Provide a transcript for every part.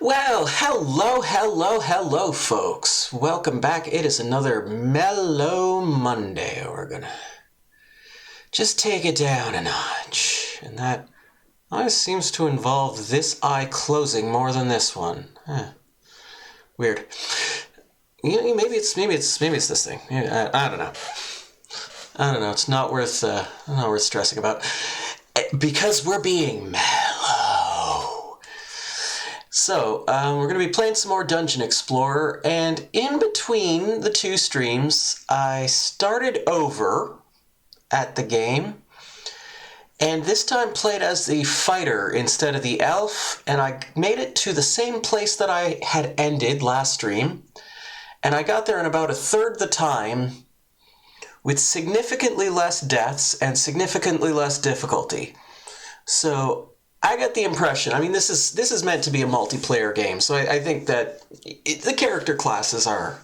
Well, hello, folks. Welcome back. It is another Mellow Monday. We're gonna just take it down a notch. And that always seems to involve this eye closing more than this one. Weird. Maybe it's this thing. I don't know. It's not worth stressing about. Because we're being mellow. So, we're going to be playing some more Dungeon Explorer, and in between the two streams, I started over at the game, and this time played as the fighter instead of the elf, and I made it to the same place that I had ended last stream, and I got there in about a third the time, with significantly less deaths and significantly less difficulty. So I get the impression, this is meant to be a multiplayer game, so I think that the character classes are,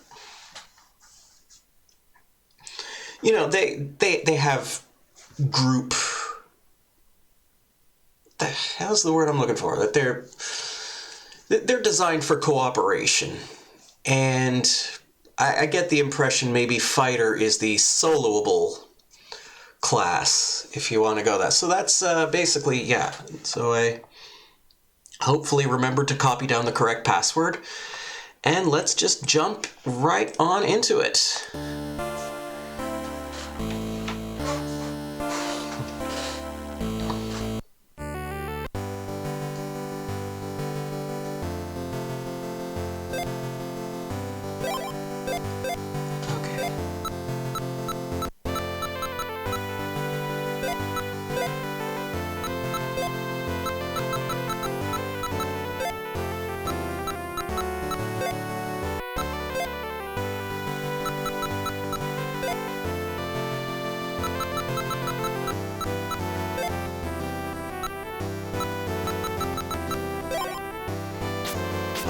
they have group, the hell's the word I'm looking for, that they're designed for cooperation, and I get the impression maybe fighter is the soloable class, if you want to go that. So that's basically, yeah. So I hopefully remembered to copy down the correct password, and let's just jump right on into it.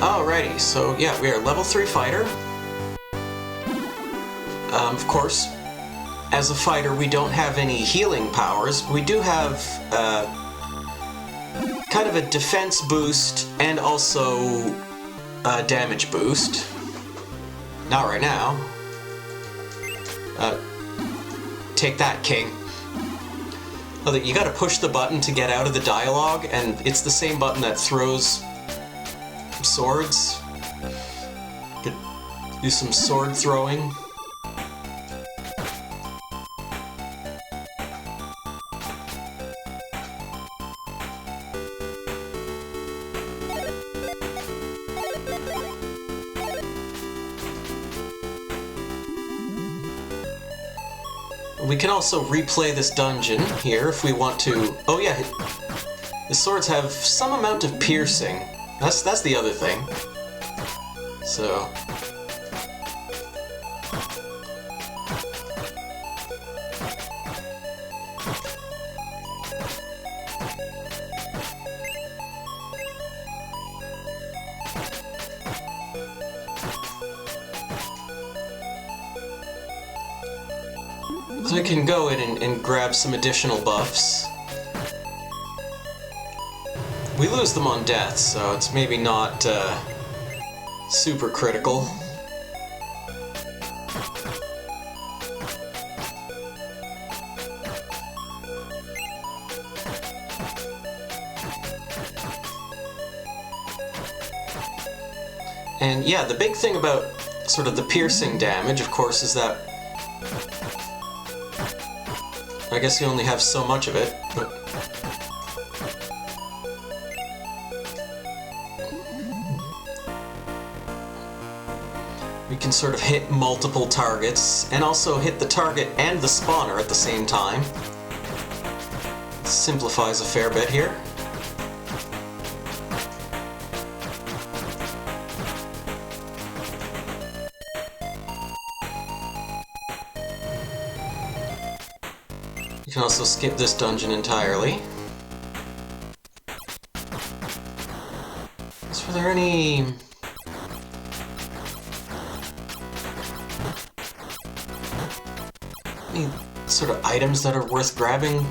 Alrighty, so yeah, we are level 3 fighter. Of course, as a fighter, we don't have any healing powers. We do have kind of a defense boost and also a damage boost. Not right now. Take that, King. Oh, you gotta push the button to get out of the dialogue, and it's the same button that throws swords. Could do some sword throwing. We can also replay this dungeon here if we want to. Oh yeah, the swords have some amount of piercing. That's the other thing. So we can go in and grab some additional buffs. We lose them on death, so it's maybe not super critical. And yeah, the big thing about sort of the piercing damage, of course, is that I guess you only have so much of it, but we can sort of hit multiple targets, and also hit the target and the spawner at the same time. Simplifies a fair bit here. You can also skip this dungeon entirely. Were there any sort of items that are worth grabbing?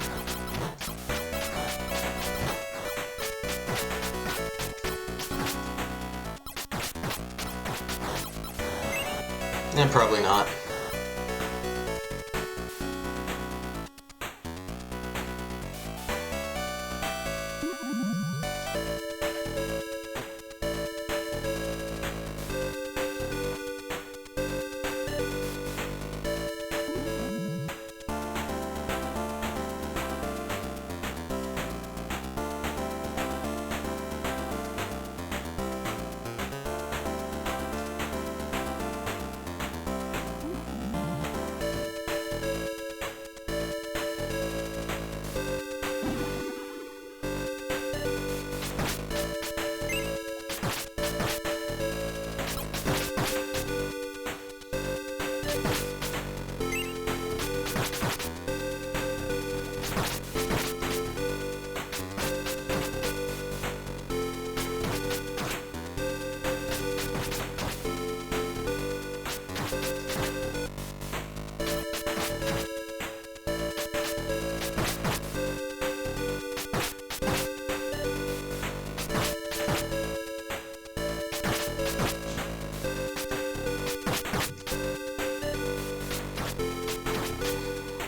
Probably not.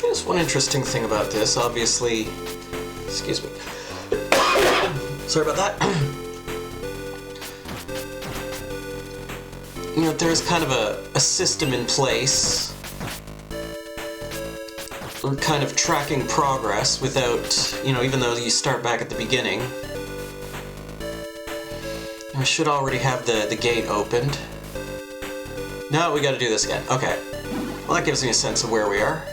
There's one interesting thing about this, obviously. Excuse me. Sorry about that. You know, there's kind of a system in place. We're kind of tracking progress without, you know, even though you start back at the beginning. I should already have the gate opened. No, we gotta do this again. Okay. Well, that gives me a sense of where we are.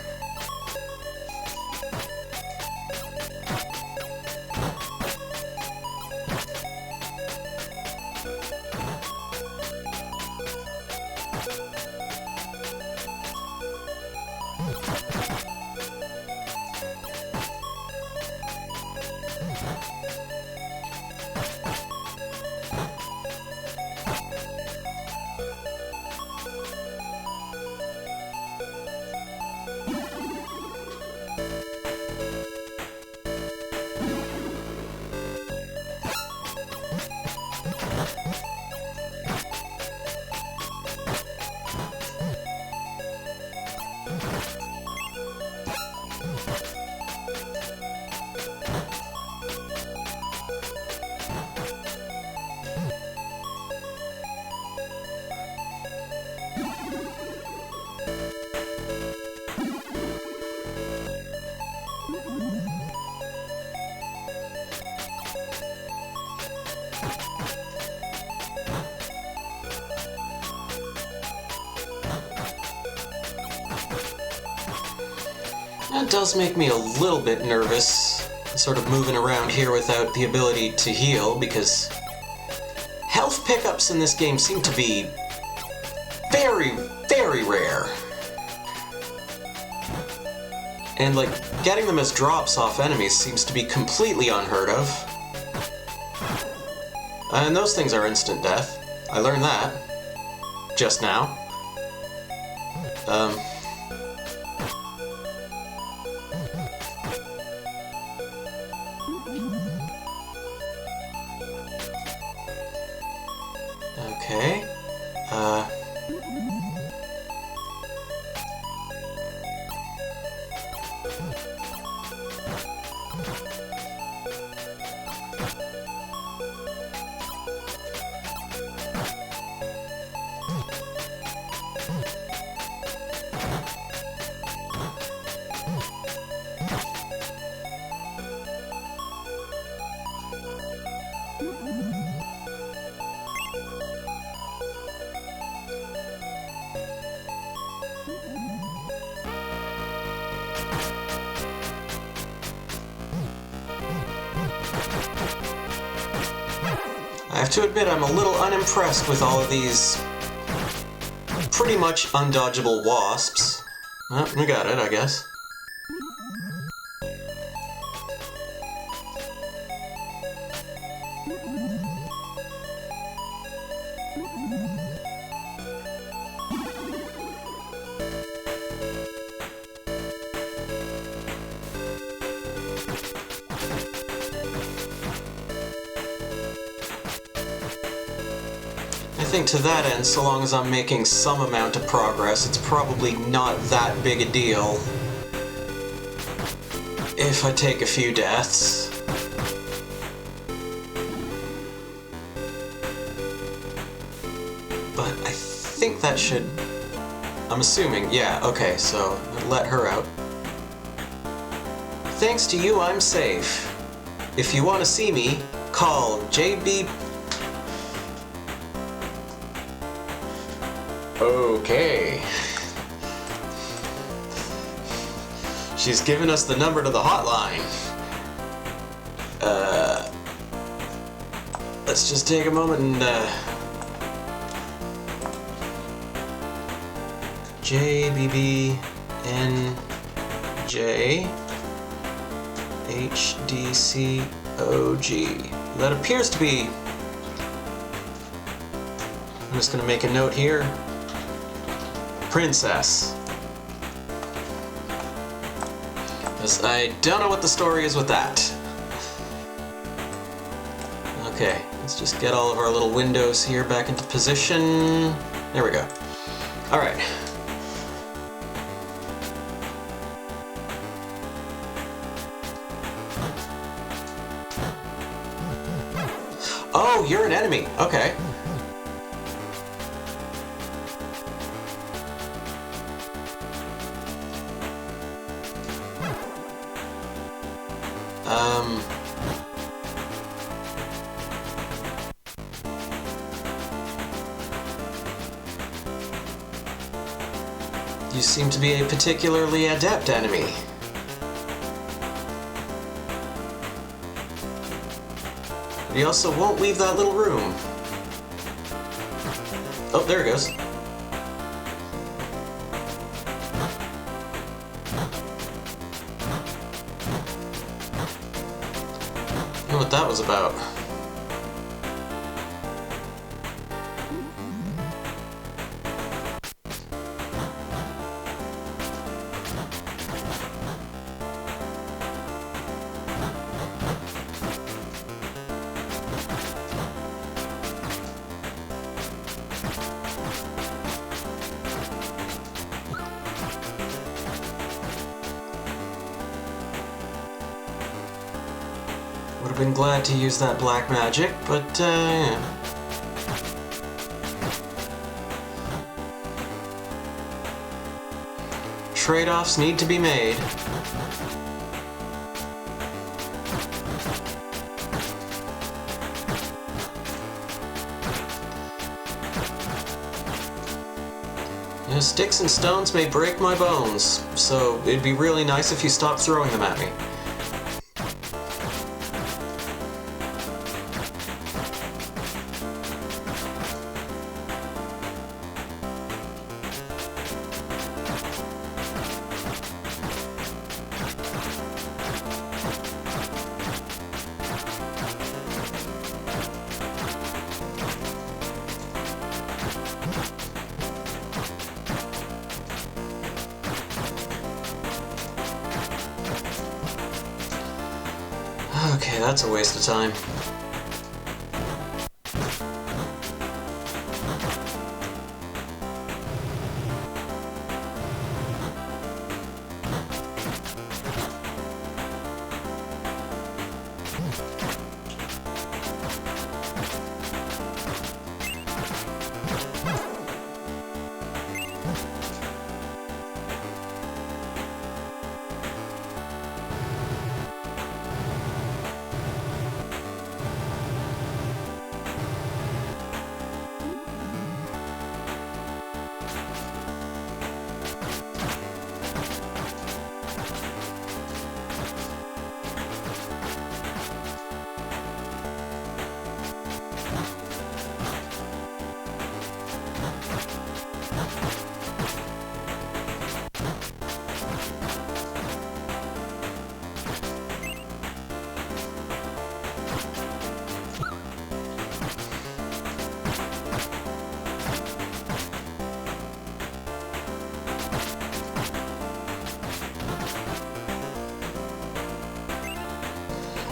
That does make me a little bit nervous, sort of moving around here without the ability to heal, because health pickups in this game seem to be very, very rare. And, like, getting them as drops off enemies seems to be completely unheard of. And those things are instant death. I learned that just now. Okay. I have to admit, I'm a little unimpressed with all of these pretty much undodgeable wasps. Well, we got it, I guess. I think to that end, so long as I'm making some amount of progress, it's probably not that big a deal if I take a few deaths. But I think that should... I'm assuming, yeah, okay, so let her out. Thanks to you, I'm safe. If you want to see me, call JB... Okay. She's given us the number to the hotline. Let's just take a moment and, JBBNJ HDCOG. That appears to be... I'm just gonna make a note here. Princess. Because I don't know what the story is with that. Okay, let's just get all of our little windows here back into position. There we go. Alright. Oh, you're an enemy. Okay. You seem to be a particularly adept enemy. But he also won't leave that little room. Oh, there it goes. I don't know what that was about. Would have been glad to use that black magic, but, yeah. Trade-offs need to be made. You know, sticks and stones may break my bones, so it'd be really nice if you stopped throwing them at me. Okay, that's a waste of time.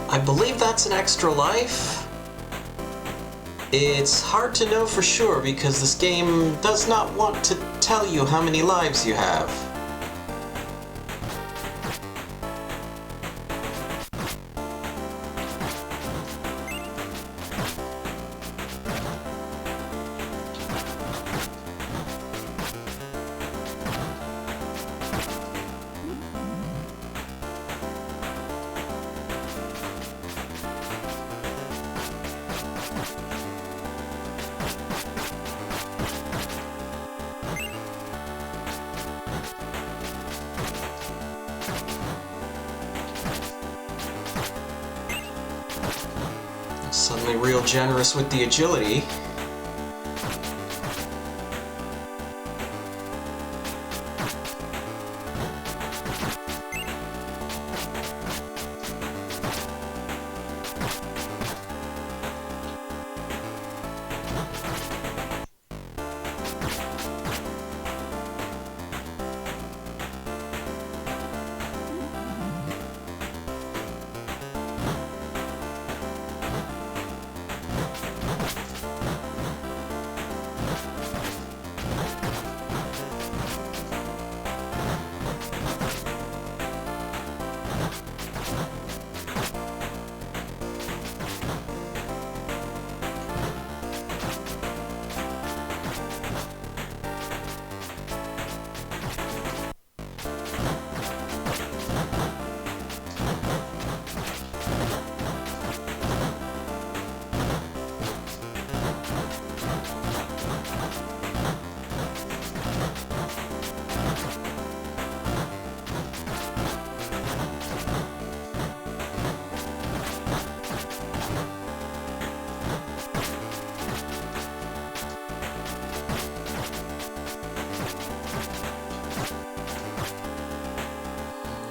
I believe that's an extra life. It's hard to know for sure because this game does not want to tell you how many lives you have. Suddenly real generous with the agility.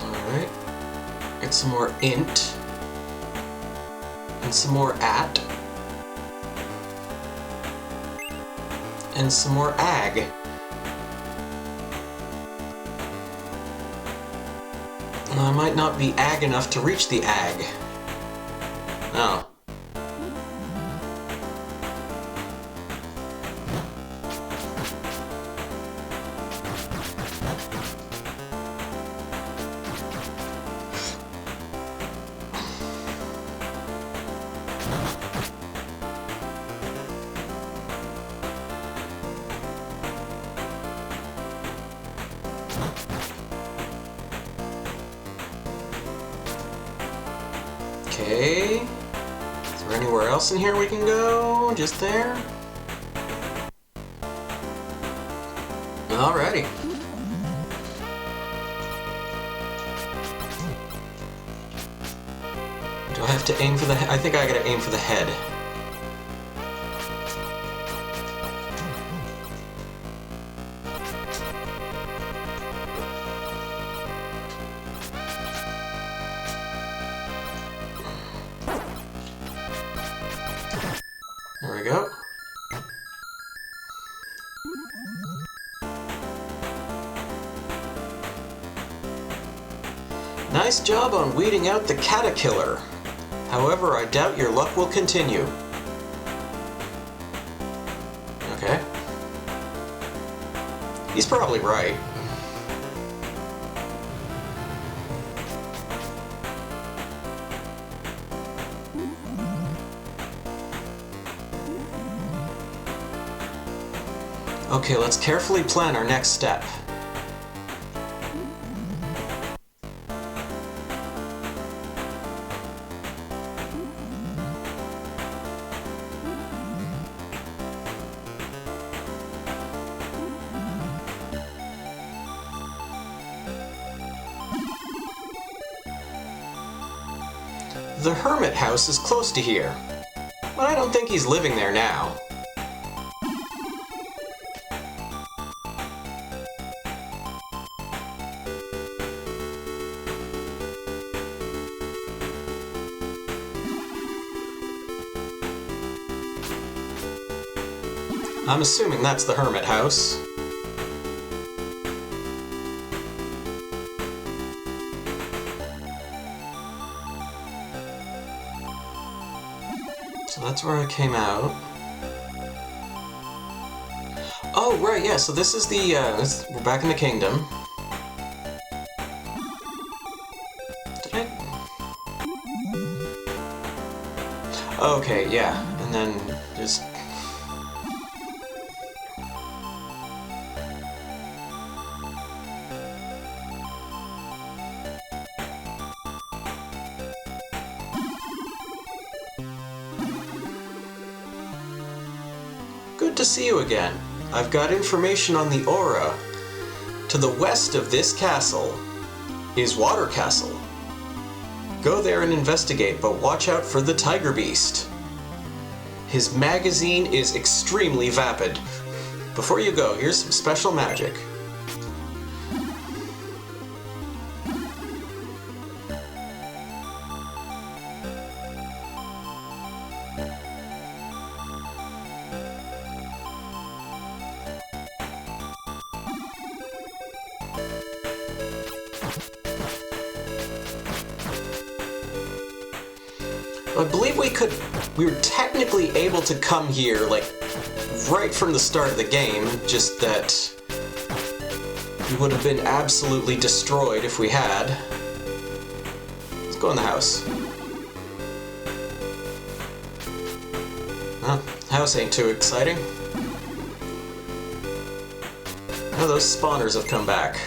Alright. Get some more int. And some more at. And some more ag. I might not be ag enough to reach the ag. Oh. Okay. Is there anywhere else in here we can go? Just there? Alrighty. Do I have to aim for the head? I think I gotta aim for the head. There we go. Nice job on weeding out the caterpillar. However, I doubt your luck will continue. Okay. He's probably right. Okay, let's carefully plan our next step. The hermit house is close to here, but I don't think he's living there now. I'm assuming that's the hermit house. So that's where I came out. Oh, right, yeah, so this is the, we're back in the kingdom. Did I? Okay, yeah, and then just... Good to see you again. I've got information on the aura. To the west of this castle is Water Castle. Go there and investigate, but watch out for the Tiger Beast. His magazine is extremely vapid. Before you go, here's some special magic. I believe we were technically able to come here, like, right from the start of the game, just that we would have been absolutely destroyed if we had. Let's go in the house. Well, house ain't too exciting. Oh, those spawners have come back.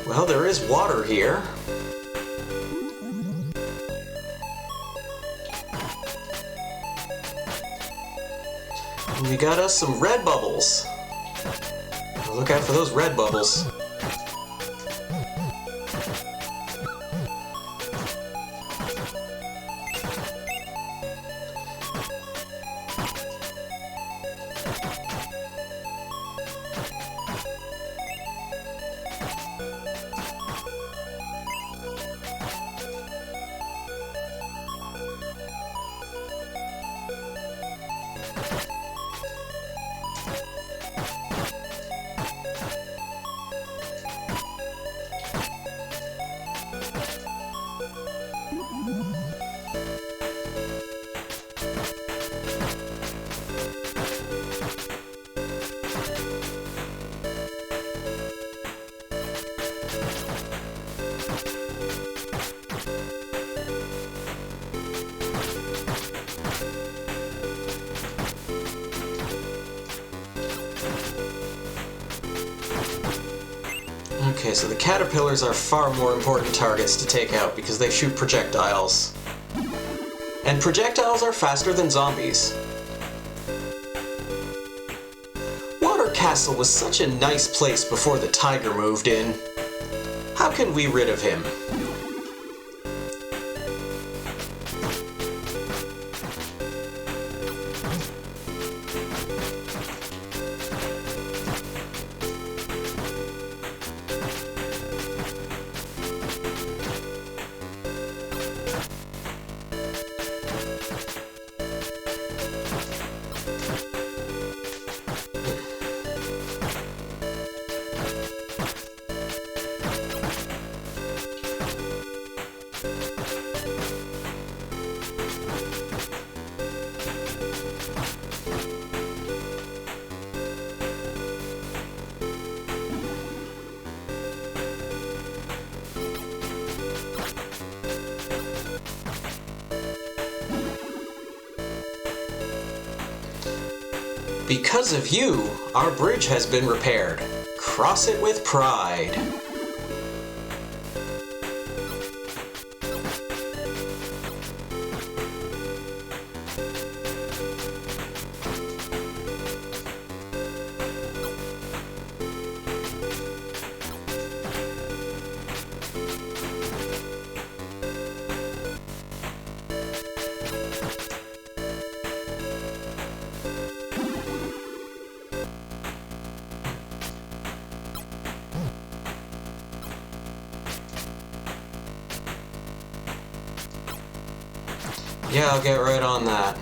Well, there is water here. And we got us some red bubbles. Look out for those red bubbles. Okay, so the caterpillars are far more important targets to take out because they shoot projectiles. And projectiles are faster than zombies. Water Castle was such a nice place before the tiger moved in. How can we rid of him? Because of you, our bridge has been repaired. Cross it with pride. Yeah, I'll get right on that.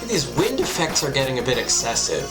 These wind effects are getting a bit excessive.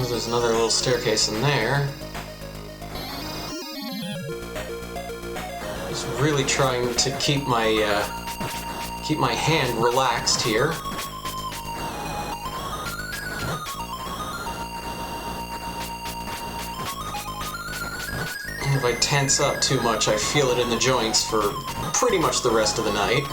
There's another little staircase in there. Just really trying to keep my hand relaxed here. And if I tense up too much, I feel it in the joints for pretty much the rest of the night.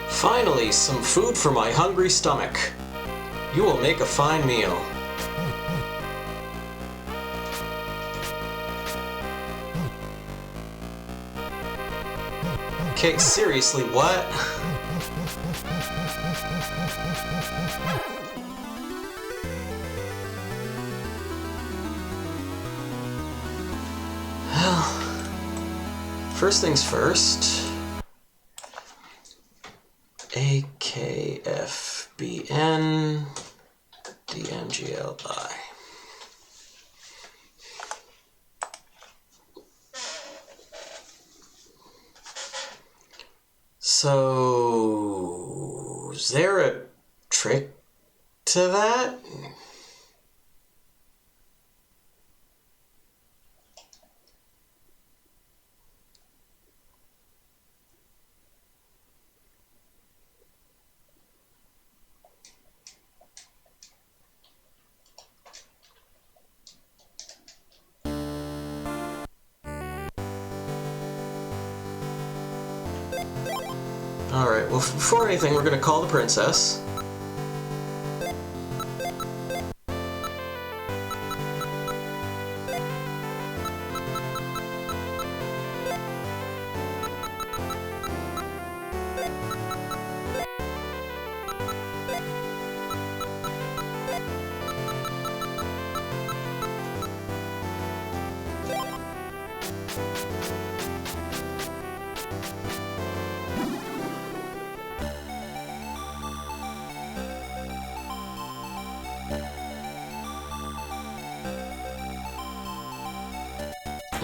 Finally, some food for my hungry stomach. You will make a fine meal. Okay, seriously, what? Well, first things first. AKFBN DMGLI. So, is there a trick to that? Alright, well, before anything, we're going to call the princess.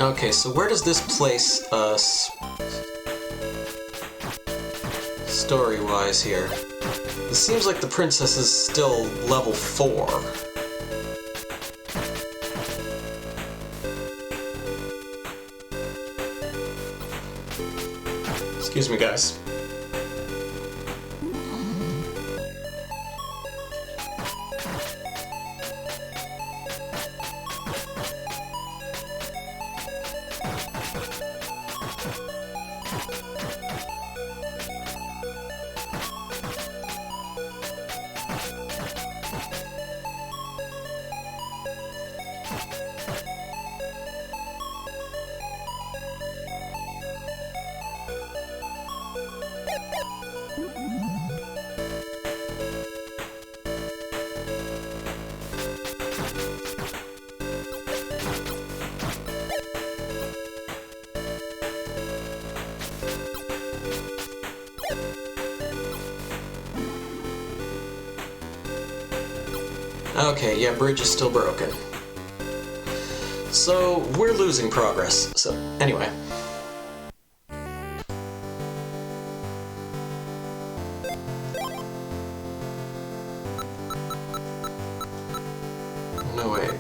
Okay, so where does this place us story-wise here? It seems like the princess is still level 4. Excuse me, guys. Okay, yeah, bridge is still broken. So, we're losing progress. So, anyway. No, wait.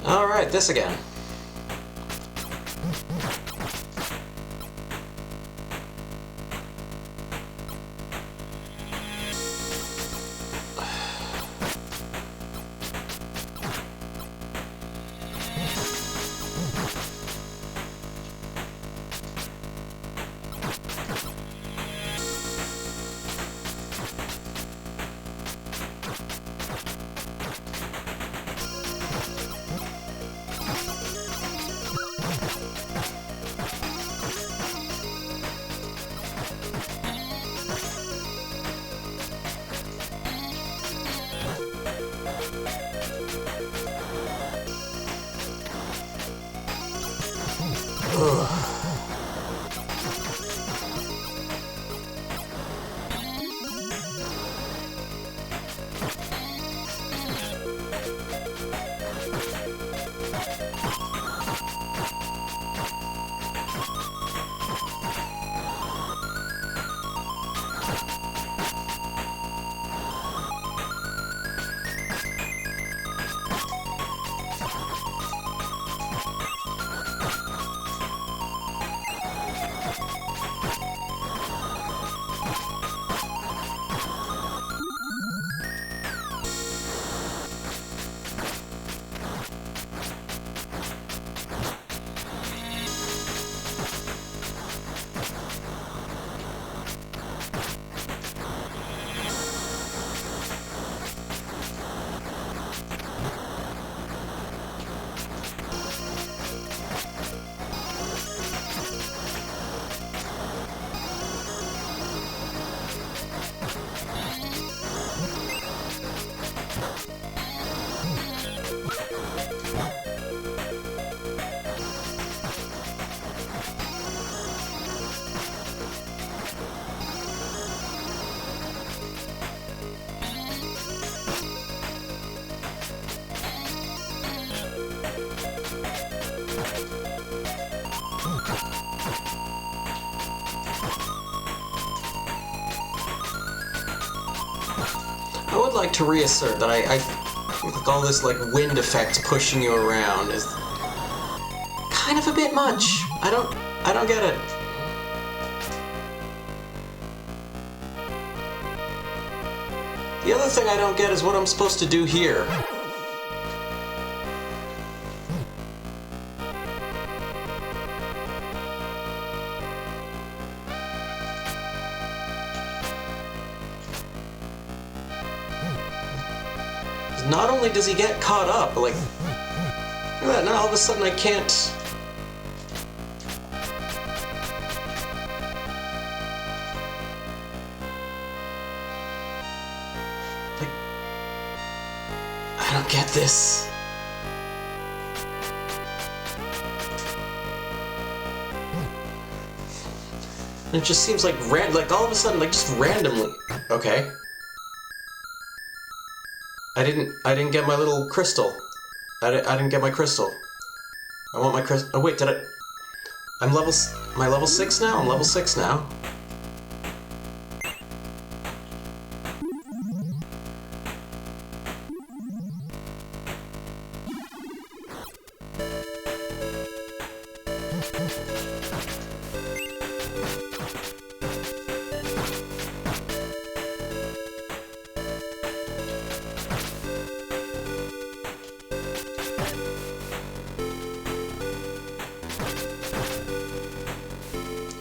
Alright, this again. like to reassert that I think like all this like wind effects pushing you around is kind of a bit much. I don't get it. The other thing I don't get is what I'm supposed to do here. Not only does he get caught up, but like, look at that, now all of a sudden I can't... Like, I don't get this. It just seems like like all of a sudden, like just randomly. Okay. I didn't get my little crystal. I didn't get my crystal. I want my crystal. Oh wait, did I? Am I level 6 now? I'm level 6 now.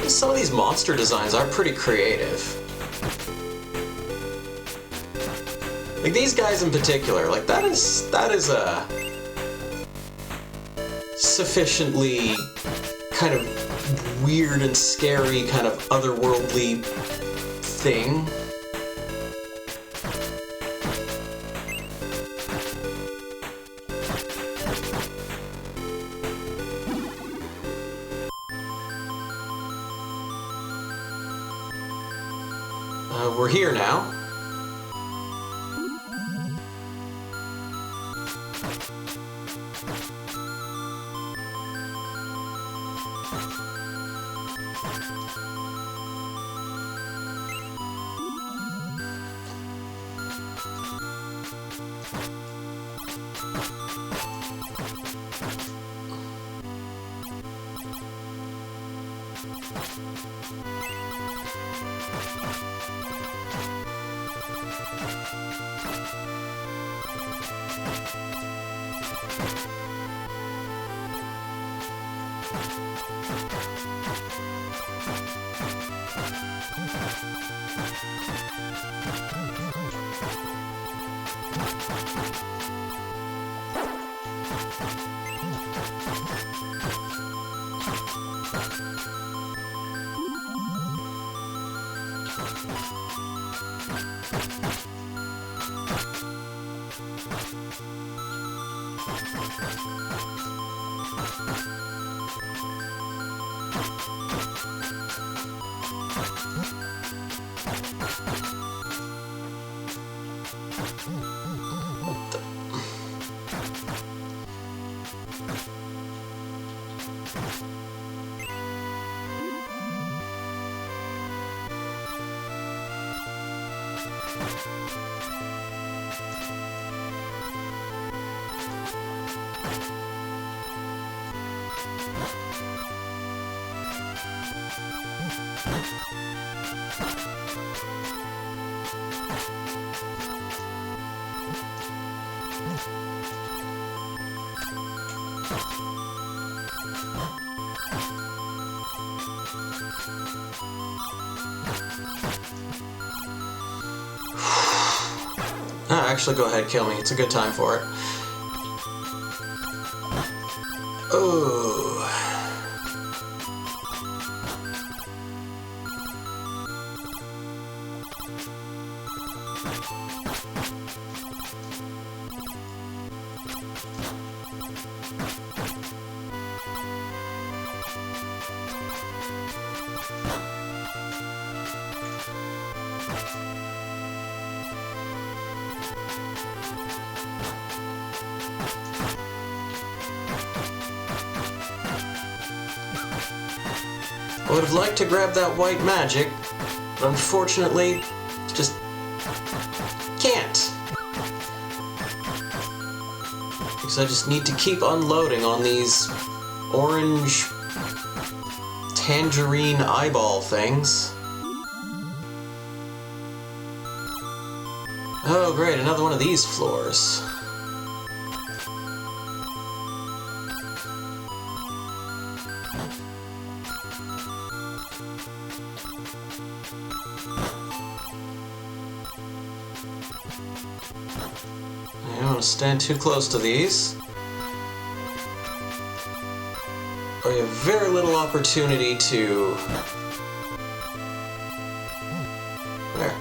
Some of these monster designs are pretty creative. Like these guys in particular, like that is a sufficiently kind of weird and scary kind of otherworldly thing. We're here now. Actually, go ahead, kill me. It's a good time for it. Oh. I would have liked to grab that white magic, but unfortunately, just can't. So I just need to keep unloading on these orange tangerine eyeball things. Oh great, another one of these floors. I don't want to stand too close to these. I have very little opportunity to... There.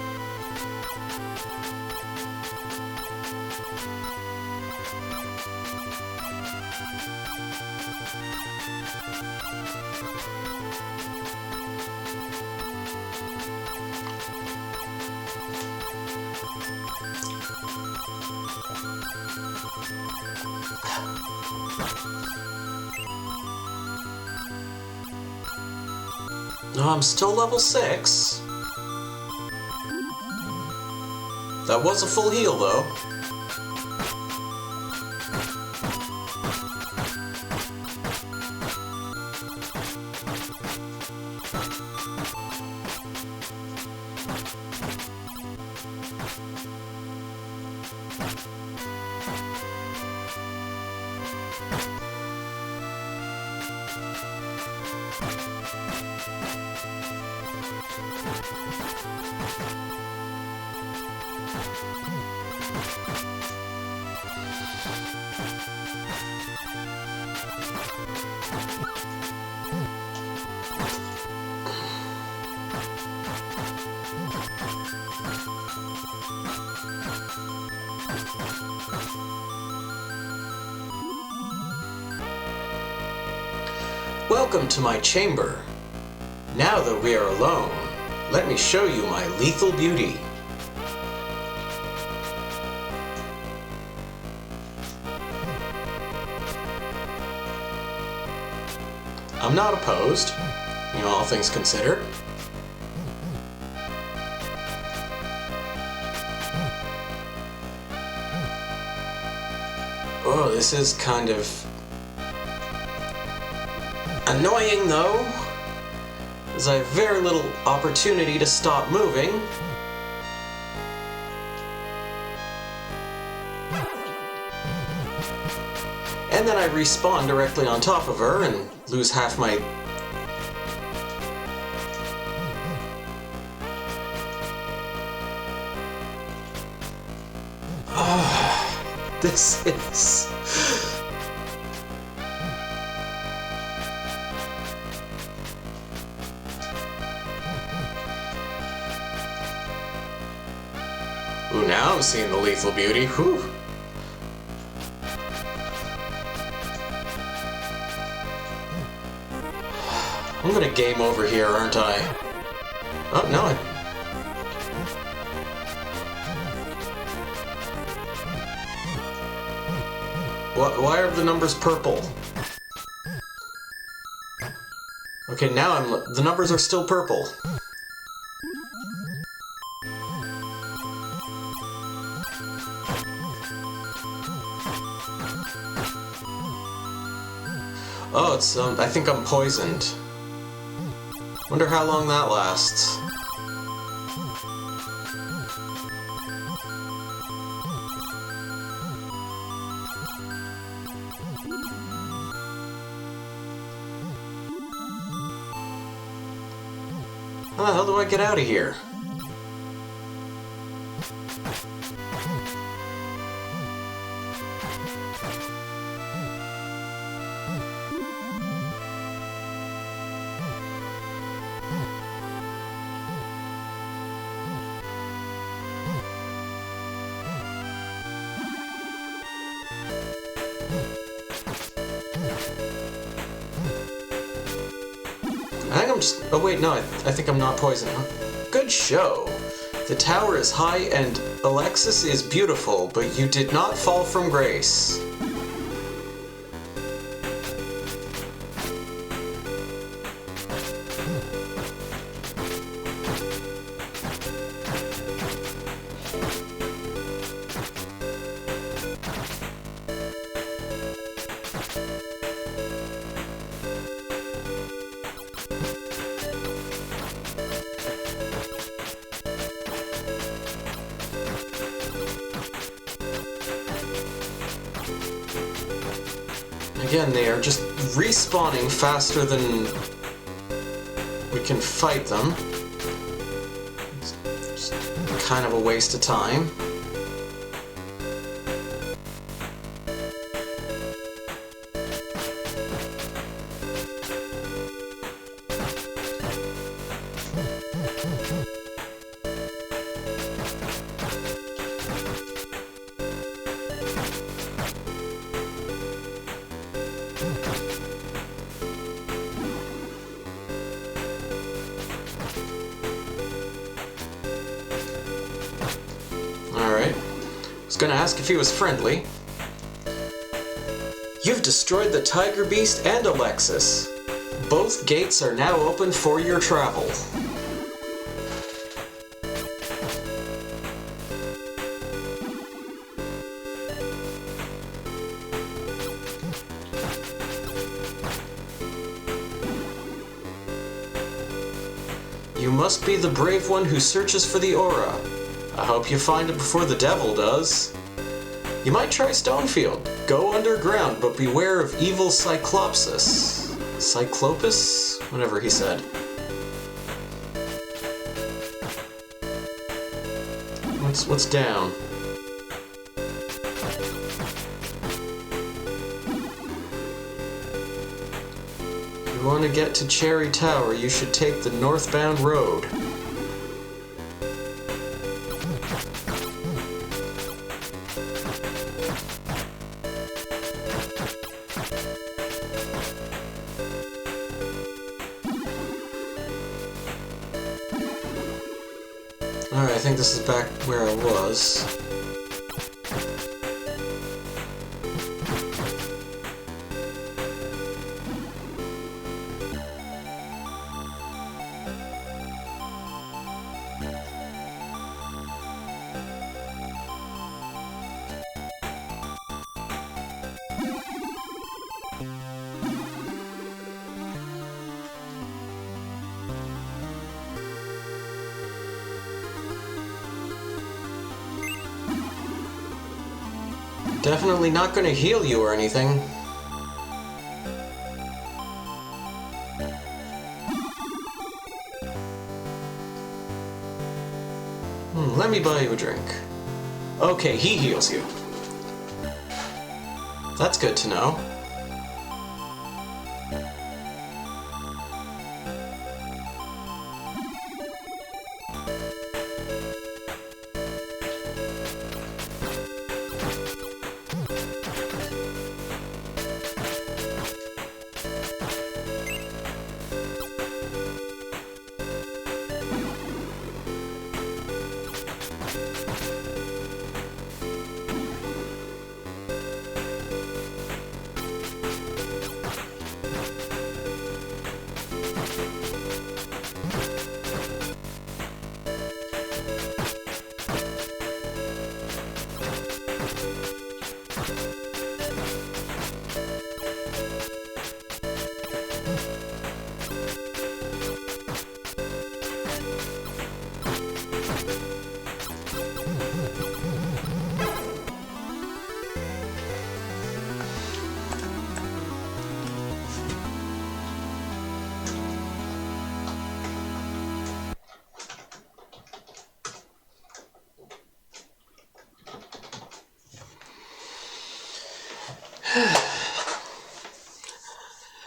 No, I'm still level 6. That was a full heal, though. Welcome to my chamber. Now that we are alone, let me show you my lethal beauty. I'm not opposed, all things considered. Oh, this is kind of annoying, though, as I have very little opportunity to stop moving. And then I respawn directly on top of her and lose half my... This is... Ooh, now I'm seeing the lethal beauty. Whew. I'm gonna game over here, aren't I? Oh, no. Why are the numbers purple? Okay, now the numbers are still purple. Oh, it's, I think I'm poisoned. Wonder how long that lasts. How the hell do I get out of here? I think I'm just... Oh wait, no, I think I'm not poisoned. Good show! The tower is high and Alexis is beautiful, but you did not fall from grace. Again, they are just respawning faster than we can fight them. It's just kind of a waste of time. Alright. I was gonna ask if he was friendly. You've destroyed the Tiger Beast and Alexis. Both gates are now open for your travel. You must be the brave one who searches for the aura. I hope you find it before the devil does. You might try Stonefield. Go underground, but beware of evil Cyclopsis. Cyclopus? Whatever he said. What's down? If you want to get to Cherry Tower, you should take the northbound road. Alright, I think this is back where I was. Definitely not going to heal you or anything. Let me buy you a drink. Okay, he heals you. That's good to know.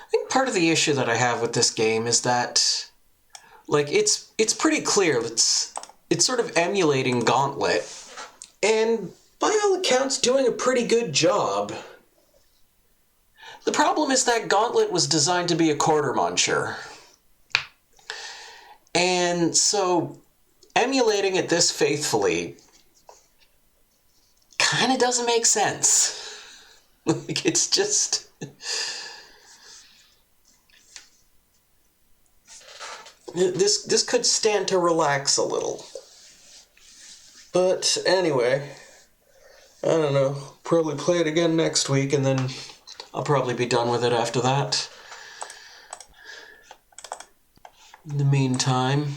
I think part of the issue that I have with this game is that, like, it's pretty clear it's sort of emulating Gauntlet, and by all accounts doing a pretty good job. The problem is that Gauntlet was designed to be a quarter muncher. And so emulating it this faithfully kind of doesn't make sense. Like, it's just... This could stand to relax a little. But anyway, I don't know. Probably play it again next week, and then I'll probably be done with it after that. In the meantime...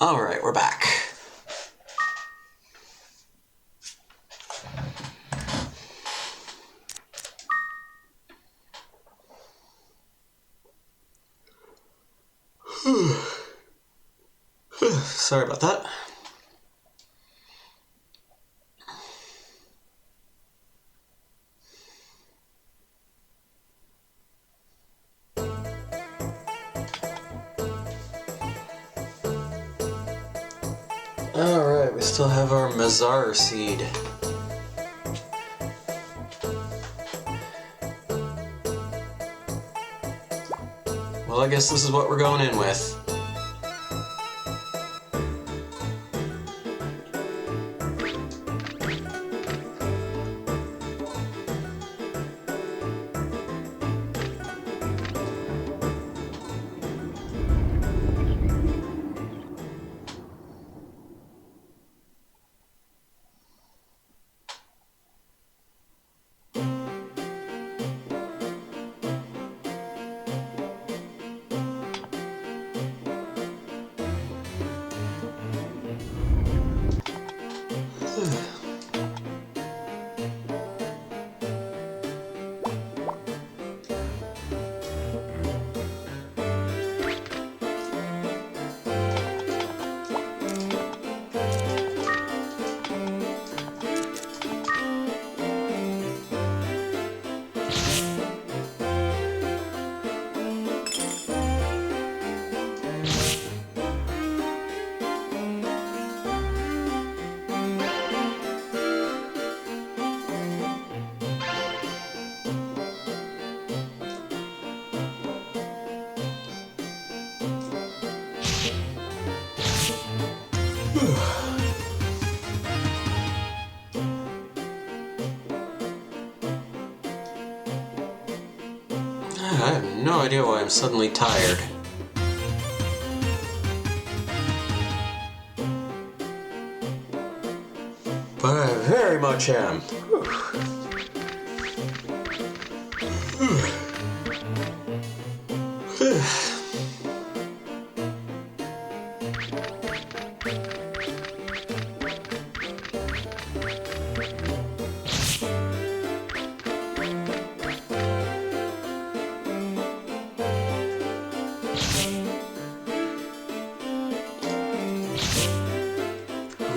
All right, we're back. Sorry about that. Alright, we still have our Mazar seed. Well, I guess this is what we're going in with. I have no idea why I'm suddenly tired. But I very much am.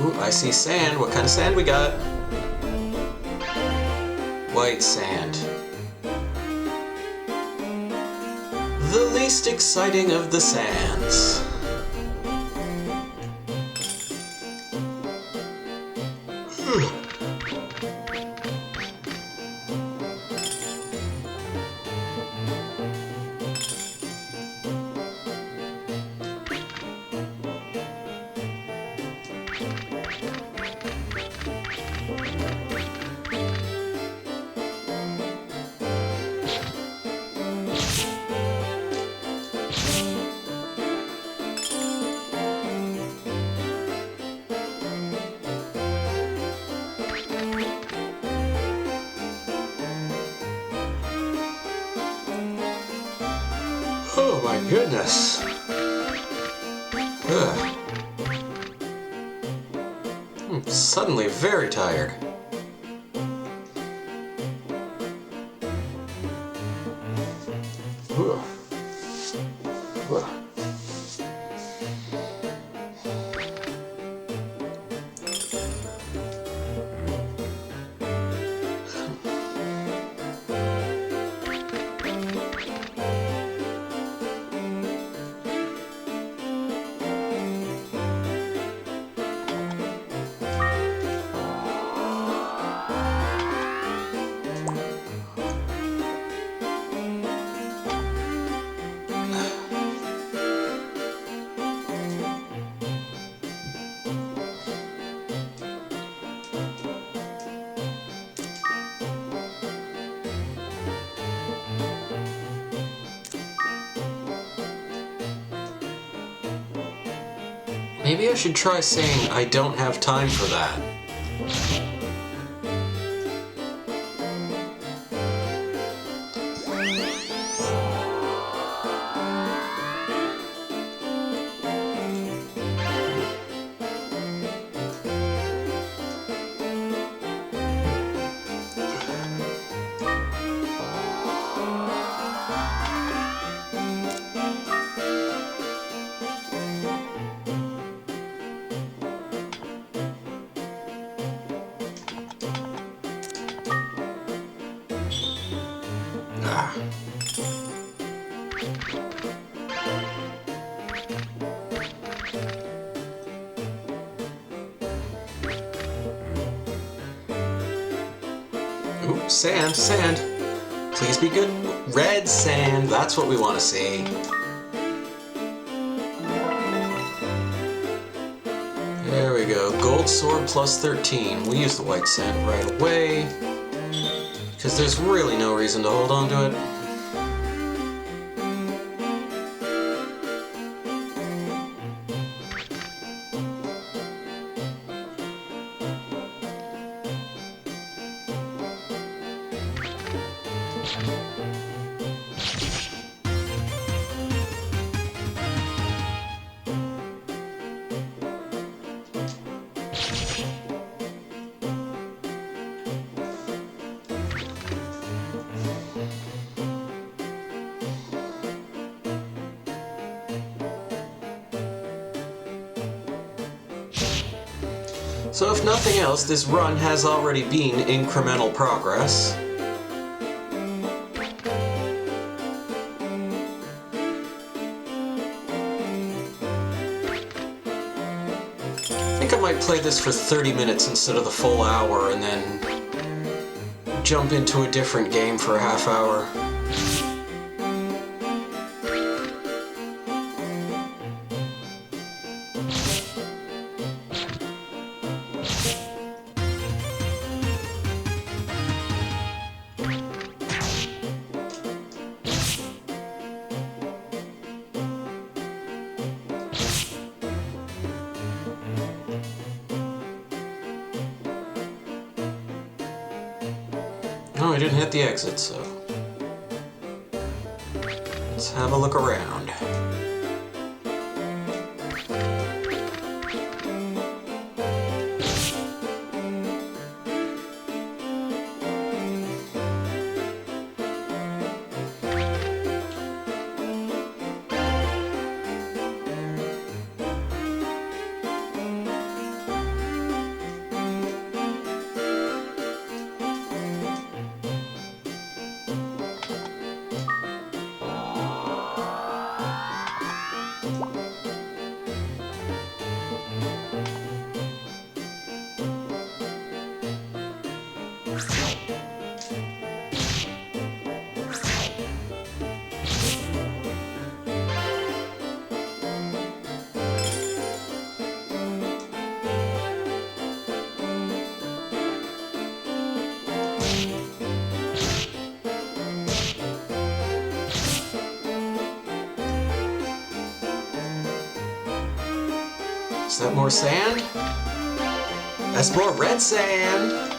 Ooh, I see sand. What kind of sand we got? White sand. The least exciting of the sands. goodness. Ugh. I'm suddenly very tired. Ugh. Ugh. Maybe I should try saying I don't have time for that. Ah. Ooh, sand, sand. Please be good. Red sand, that's what we want to see. There we go. Gold sword plus 13. We'll use the white sand right away, because there's really no reason to hold on to it. So if nothing else, this run has already been incremental progress. I think I might play this for 30 minutes instead of the full hour and then jump into a different game for a half hour. No, I didn't hit the exit, so let's have a look around. Is that more sand? That's more red sand!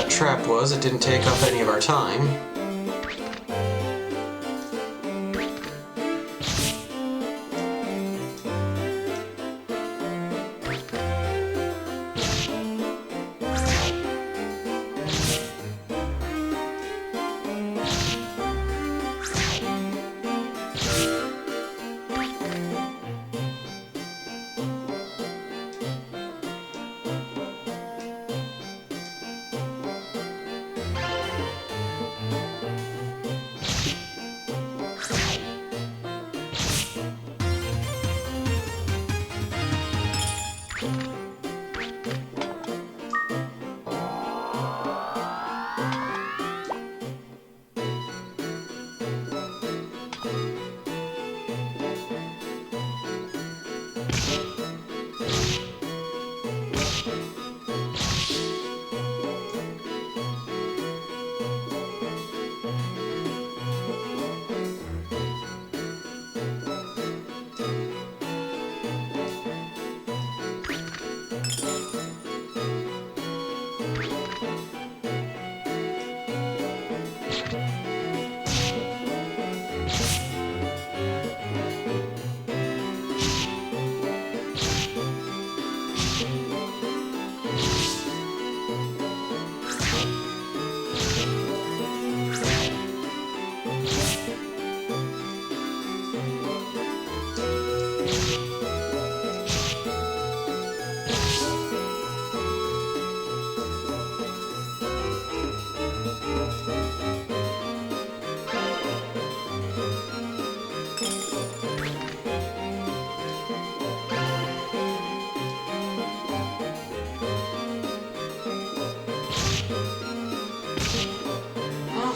that trap was, it didn't take up any of our time.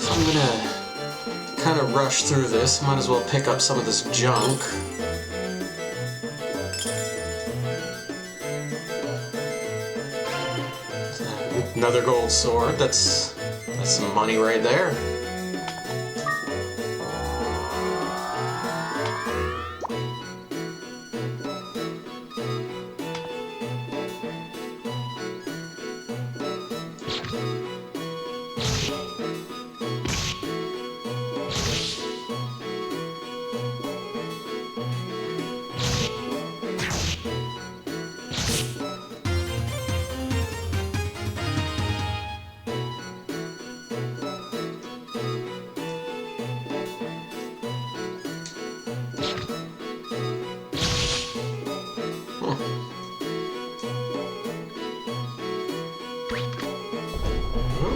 I'm gonna kind of rush through this. Might as well pick up some of this junk. Another gold sword. That's some money right there.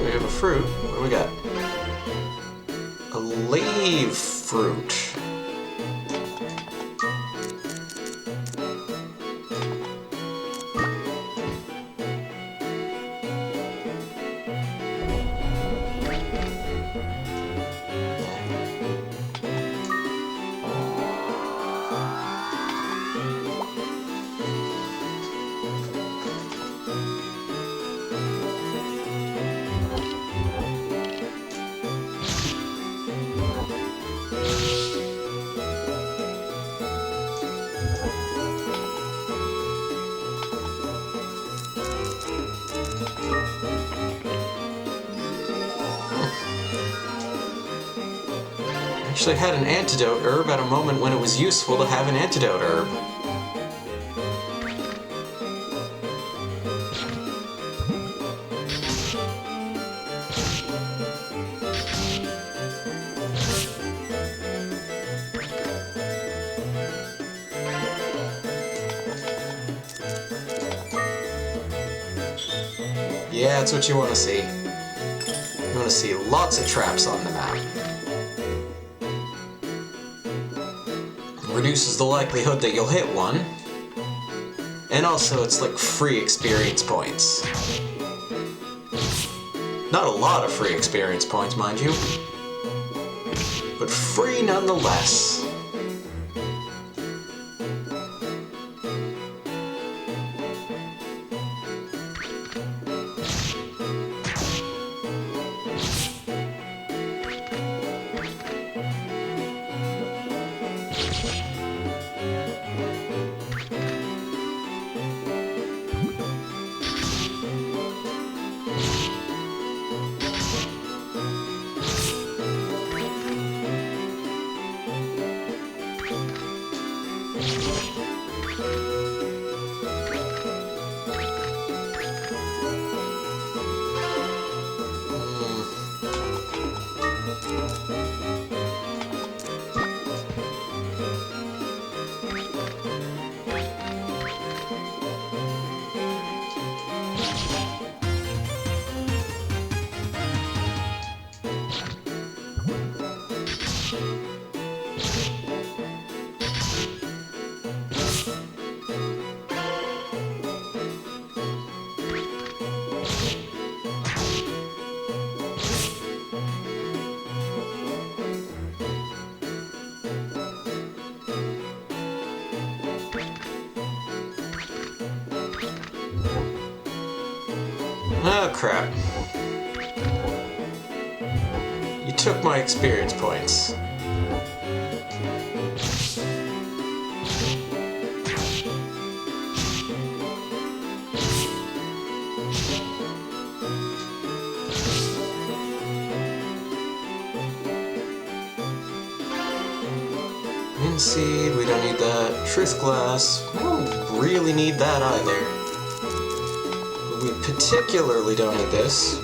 We have a fruit. What do we got? A lave fruit. Actually had an antidote herb at a moment when it was useful to have an antidote herb. Yeah, that's what you want to see. You want to see lots of traps on the map. Reduces the likelihood that you'll hit one, and also it's like free experience points. Not a lot of free experience points, mind you, but free nonetheless. Oh, crap. You took my experience points. Seed, we don't need that. Truth glass, we don't really need that either. But we particularly don't need this.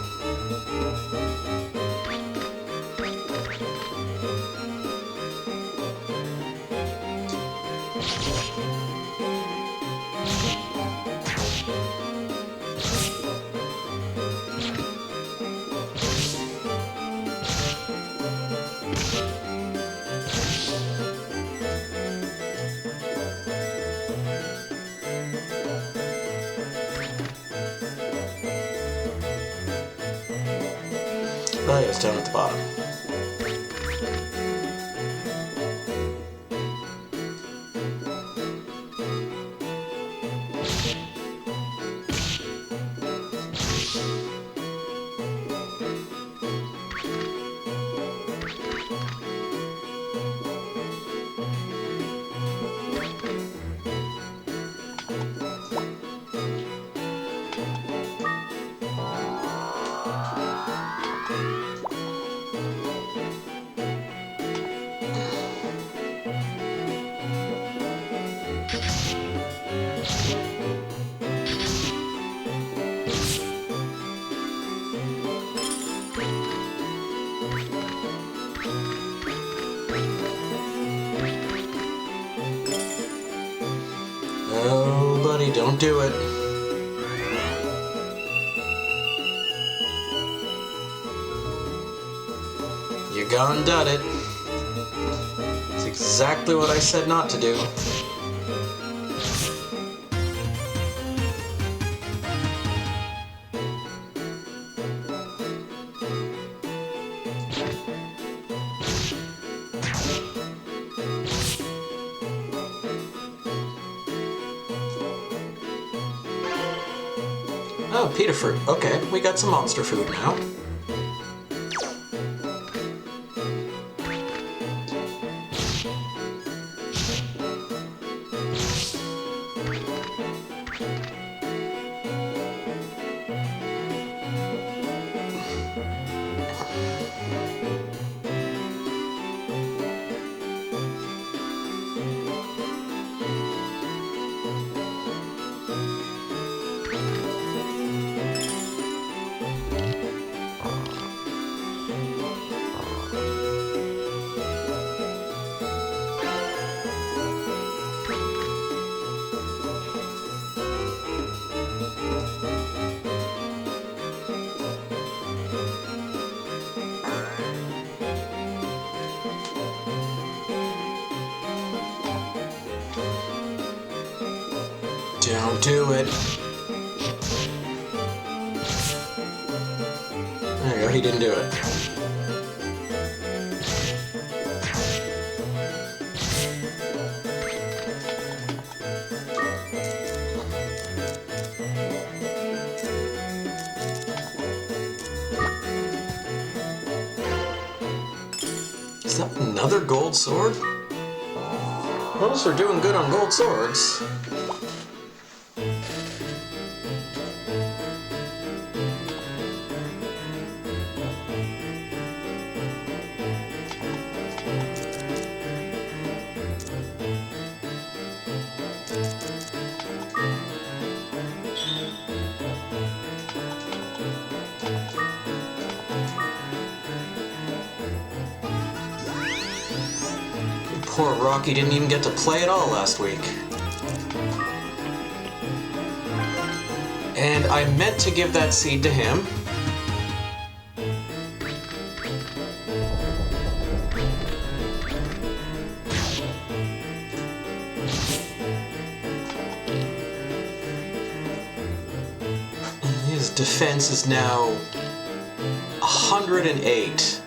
Oh yeah, it's down at the bottom. Oh, buddy, don't do it. You gone done it. It's exactly what I said not to do. Oh, pita fruit. Okay, we got some monster food now. Don't do it. There you go, he didn't do it. Is that another gold sword? Notice we're doing good on gold swords. Poor Rocky didn't even get to play at all last week. And I meant to give that seed to him. His defense is now 108.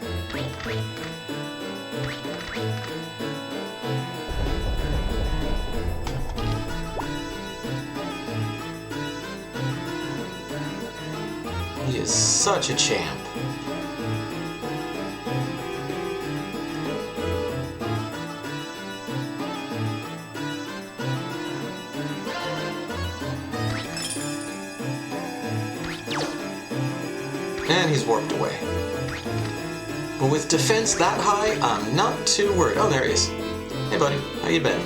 such a champ. And he's warped away. But with defense that high, I'm not too worried. Oh, there he is. Hey, buddy. How you been?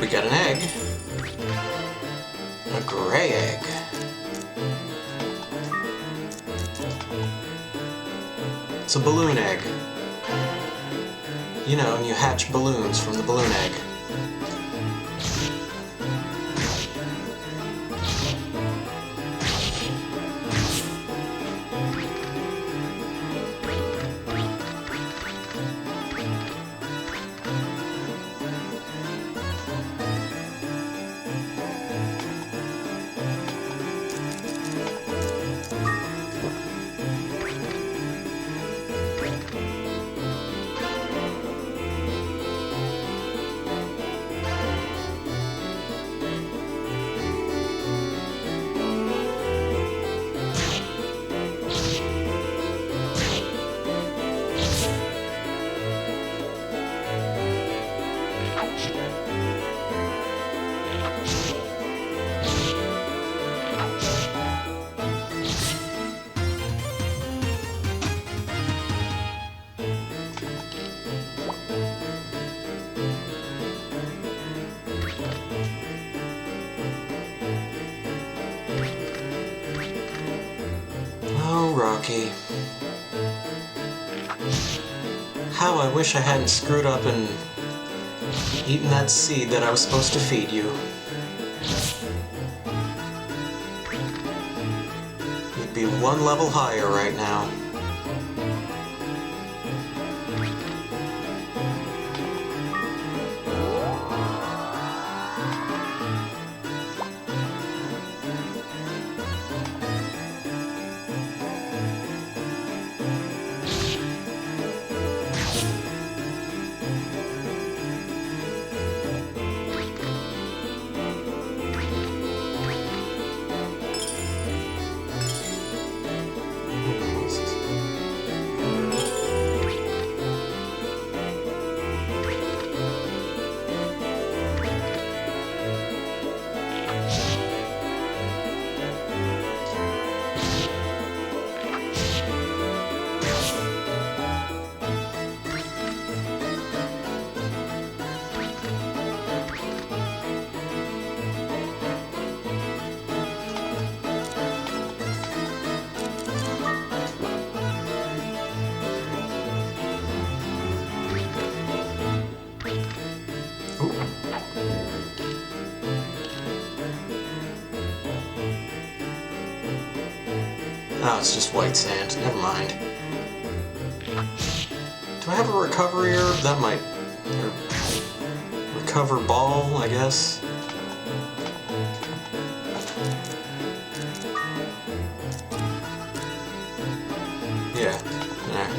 We got an egg. A gray egg. It's a balloon egg. You know, and you hatch balloons from the balloon egg. Rocky. How I wish I hadn't screwed up and eaten that seed that I was supposed to feed you. You'd be one level higher right now. Oh, it's just white sand. Never mind. Do I have a recovery herb? That might... recover ball, I guess? Yeah. There.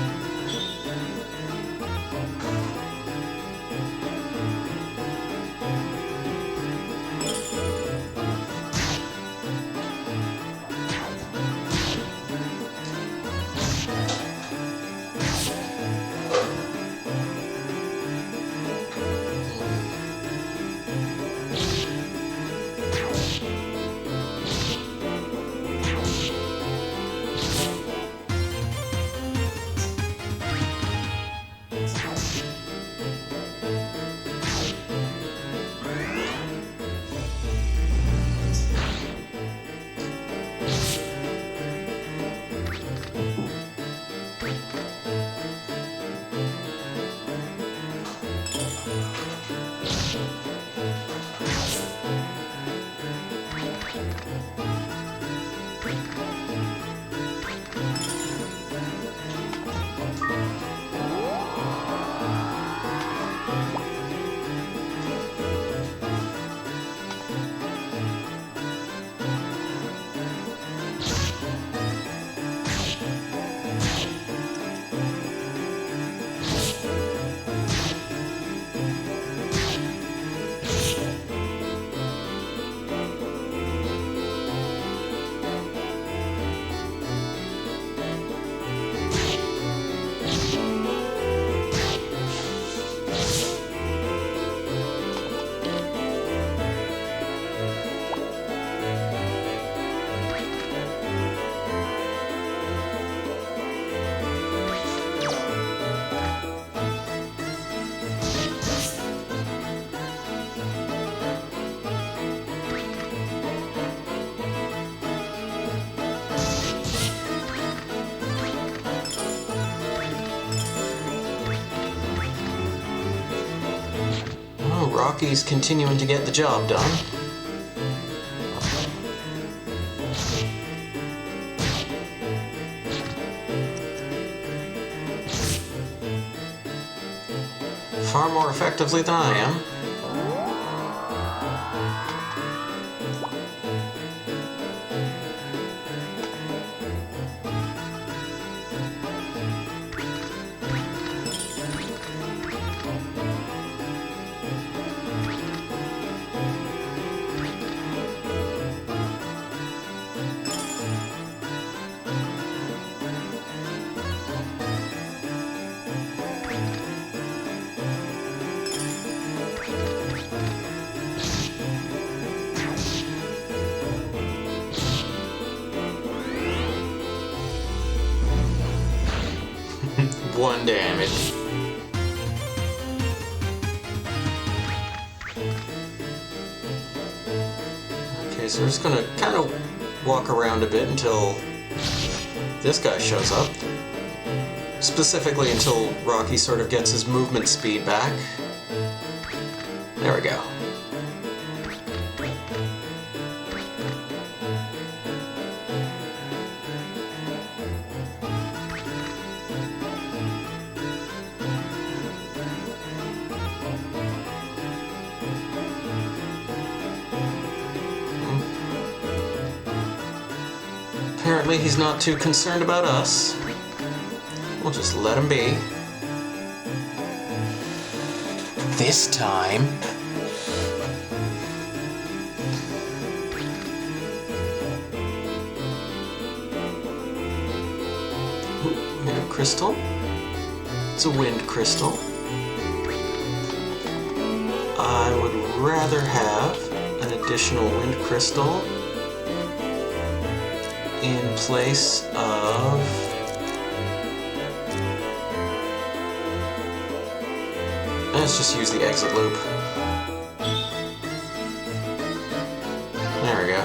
Rocky's continuing to get the job done. Far more effectively than I am. One damage. Okay, so we're just gonna kind of walk around a bit until this guy shows up. Specifically until Rocky sort of gets his movement speed back. There we go. Apparently he's not too concerned about us. We'll just let him be. This time... Ooh, we got a crystal. It's a wind crystal. I would rather have an additional wind crystal in place of... Let's just use the exit loop. There we go.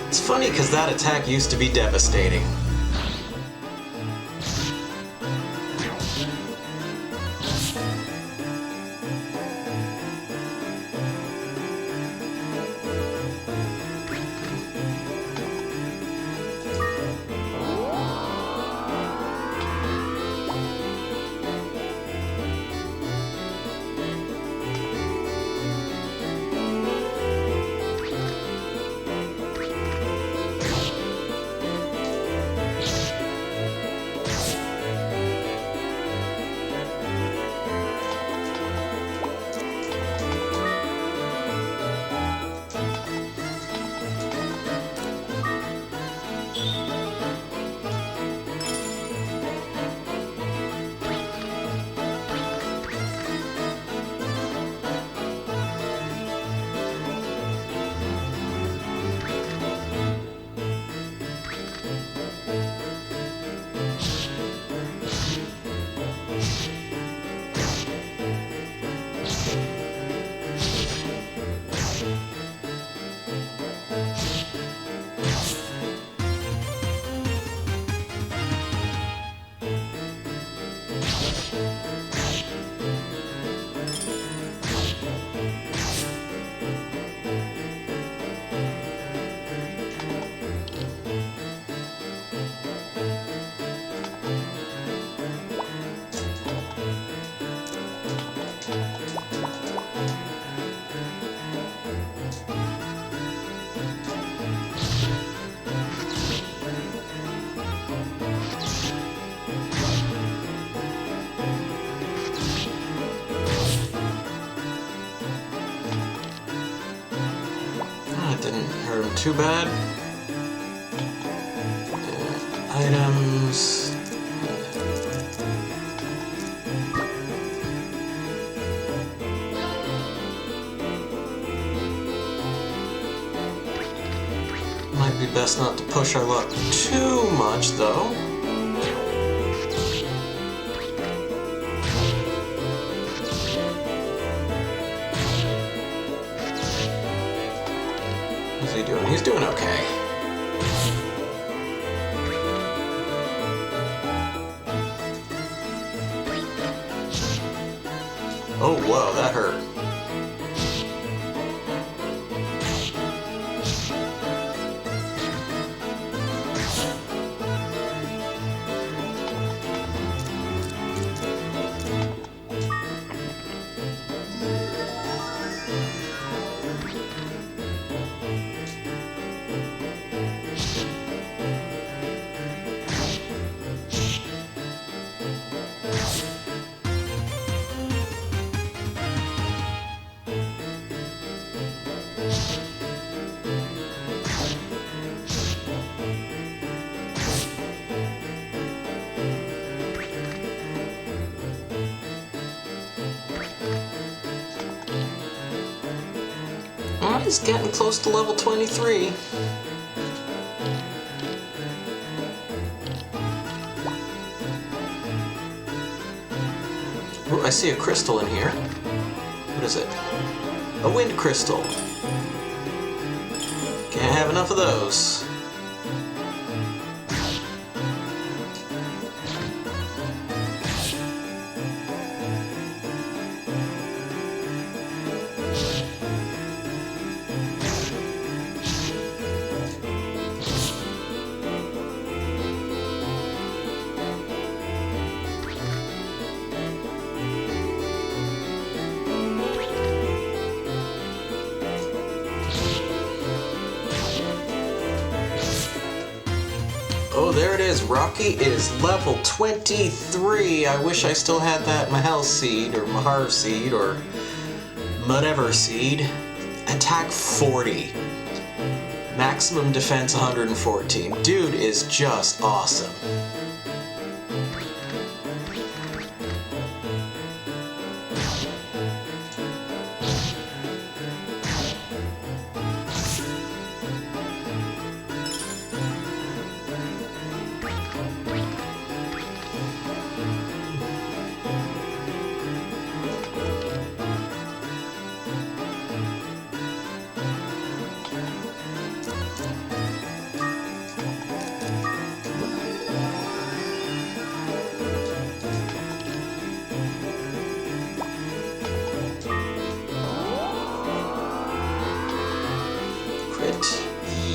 It's funny because that attack used to be devastating. didn't hurt him too bad. Items. Might be best not to push our luck too much, though. What's he doing? He's doing okay. Oh, whoa, that hurt. Oh, he's getting close to level 23. Ooh, I see a crystal in here. What is it? A wind crystal. Can't have enough of those. Oh, there it is. Rocky is level 23. I wish I still had that Mahal seed, or Mahar seed, or whatever seed. Attack 40. Maximum defense 114. Dude is just awesome.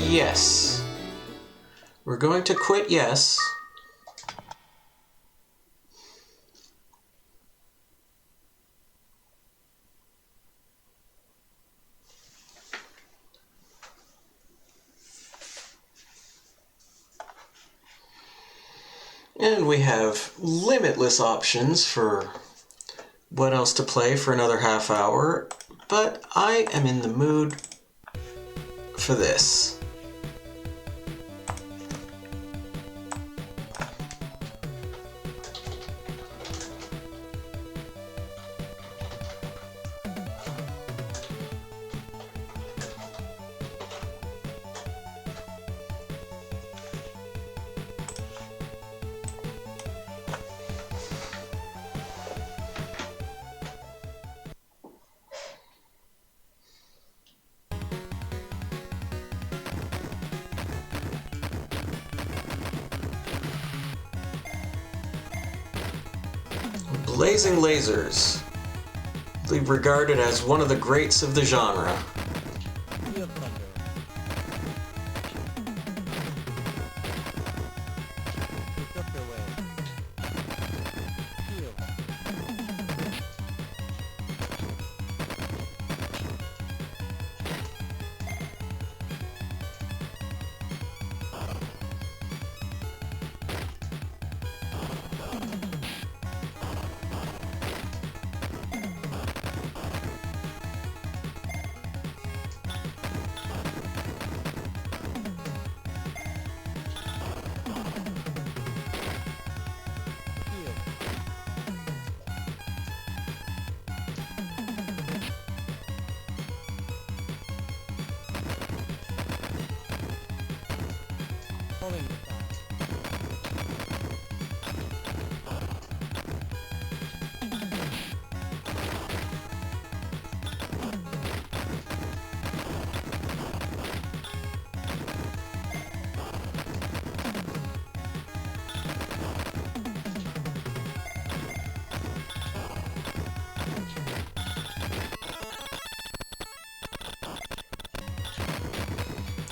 Yes. We're going to quit yes. And we have limitless options for what else to play for another half hour, but I am in the mood for this. Blazing Lazers, regarded as one of the greats of the genre.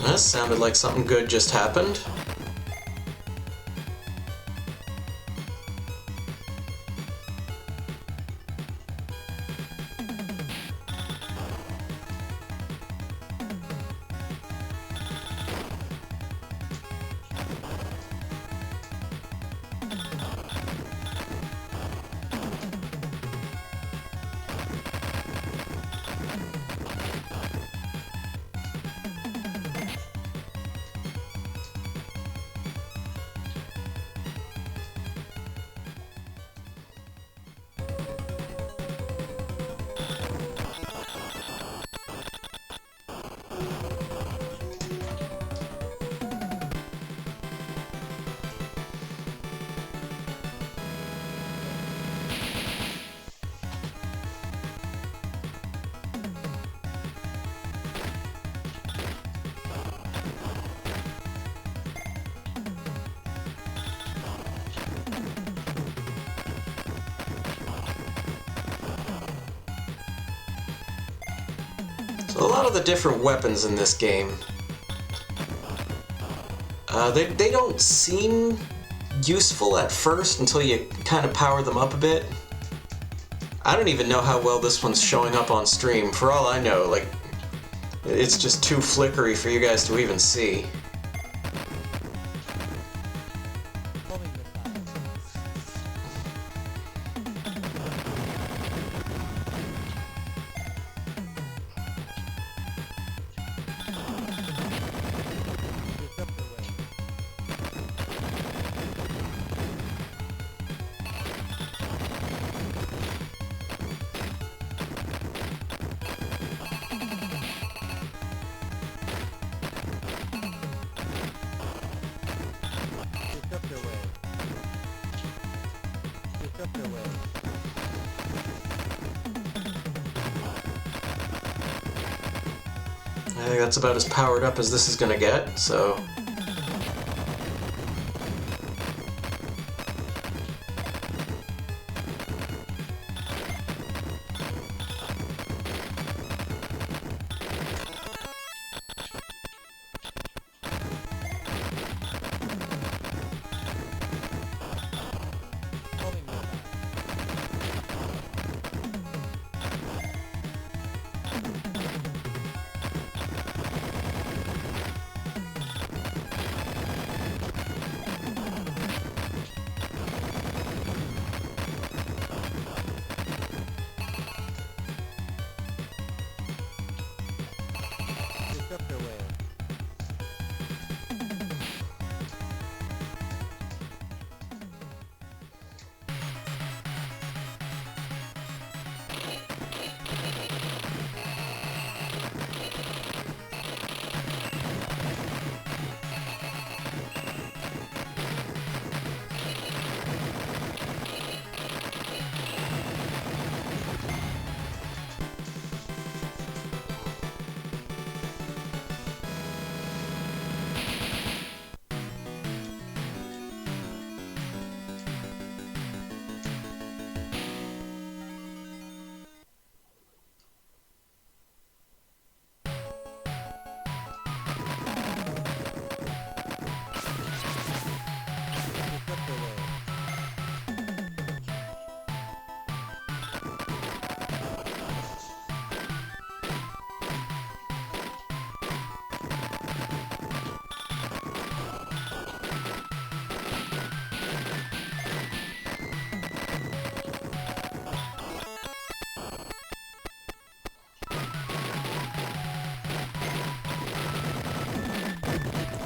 That sounded like something good just happened. So a lot of the different weapons in this game, they don't seem useful at first until you kind of power them up a bit. I don't even know how well this one's showing up on stream. For all I know, like, it's just too flickery for you guys to even see. I think that's about as powered up as this is gonna get, so...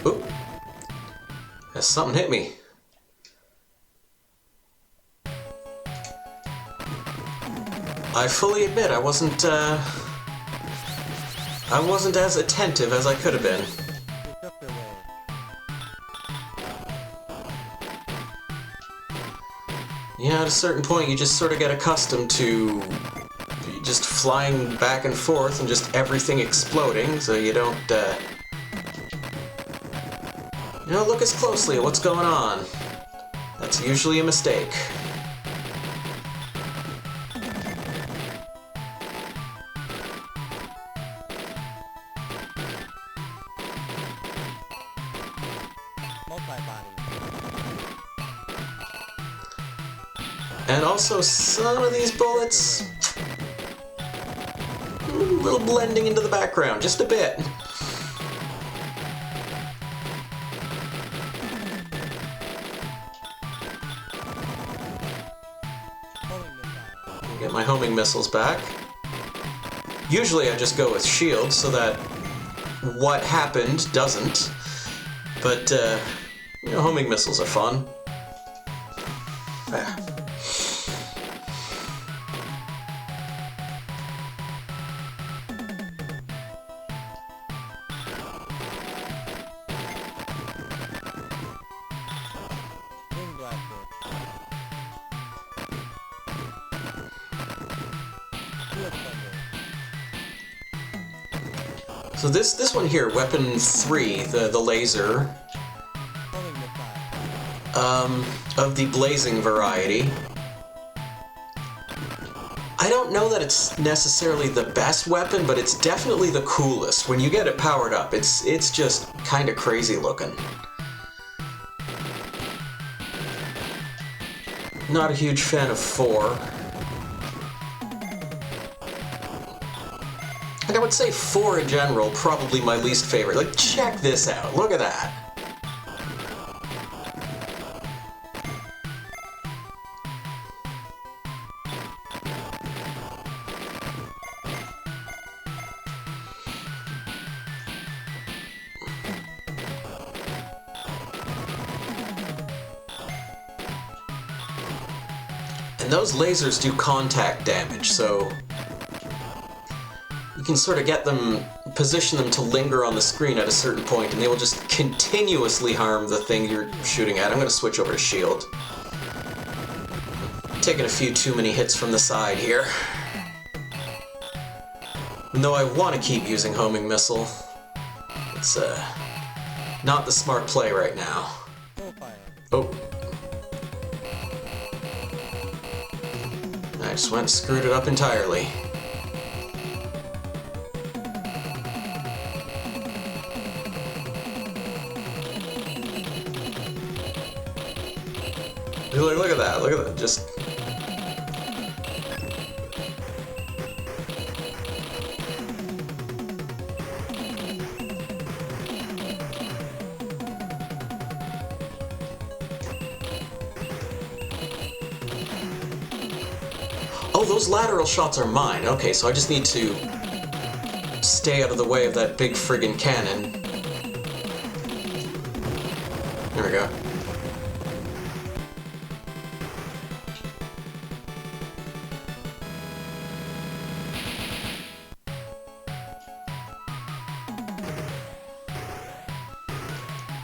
Oop. Something hit me. I fully admit I wasn't as attentive as I could have been. Yeah, at a certain point you just sort of get accustomed to just flying back and forth and just everything exploding, so you don't, you know, look as closely at what's going on. That's usually a mistake. And also, some of these bullets, a little blending into the background, just a bit. Get my homing missiles back. Usually I just go with shield so that what happened doesn't, but you know, homing missiles are fun. Ah. So this one here, weapon 3, the laser, of the blazing variety. I don't know that it's necessarily the best weapon, but it's definitely the coolest. When you get it powered up, it's just kind of crazy looking. Not a huge fan of 4. And I would say 4 in general, probably my least favorite. Like, check this out. Look at that. And those lasers do contact damage, so you can sort of get them, position them to linger on the screen at a certain point, and they will just continuously harm the thing you're shooting at. I'm going to switch over to shield. Taking a few too many hits from the side here. And though I want to keep using homing missile, it's not the smart play right now. Oh. I just went and screwed it up entirely. Look at that, look at that, just... Oh, those lateral shots are mine. Okay, so I just need to stay out of the way of that big friggin' cannon. There we go.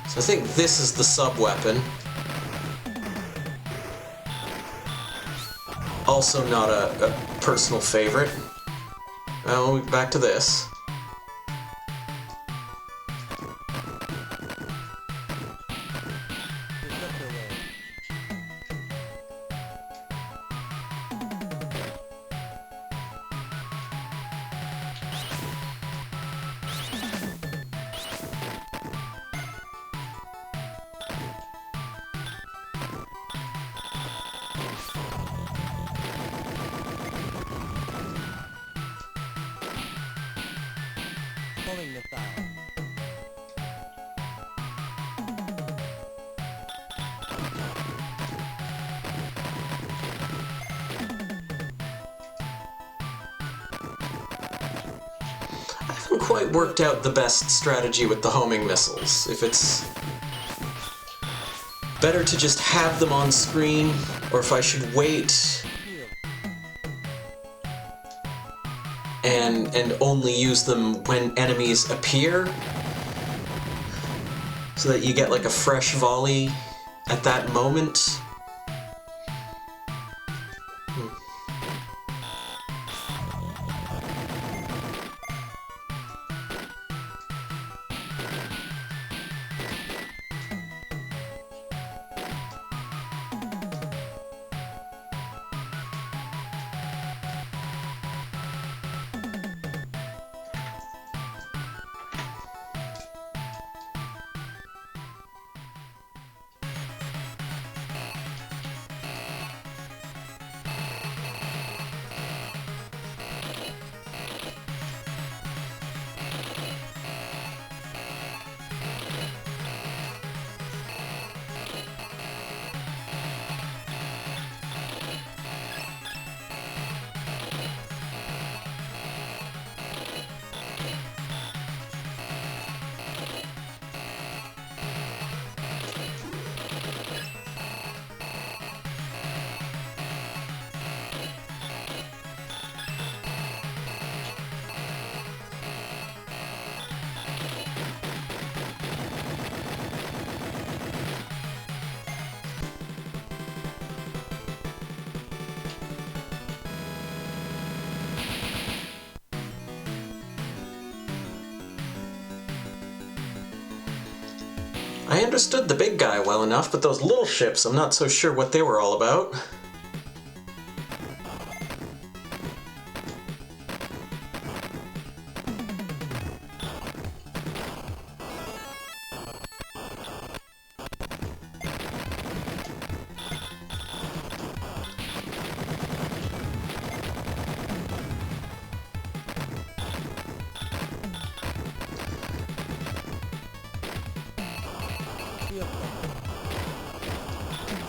So I think this is the sub-weapon. Also not a personal favorite. Well, back to this. I haven't quite worked out the best strategy with the homing missiles. If it's better to just have them on screen, or if I should wait and only use them when enemies appear, so that you get like a fresh volley at that moment. I understood the big guy well enough, but those little ships, I'm not so sure what they were all about.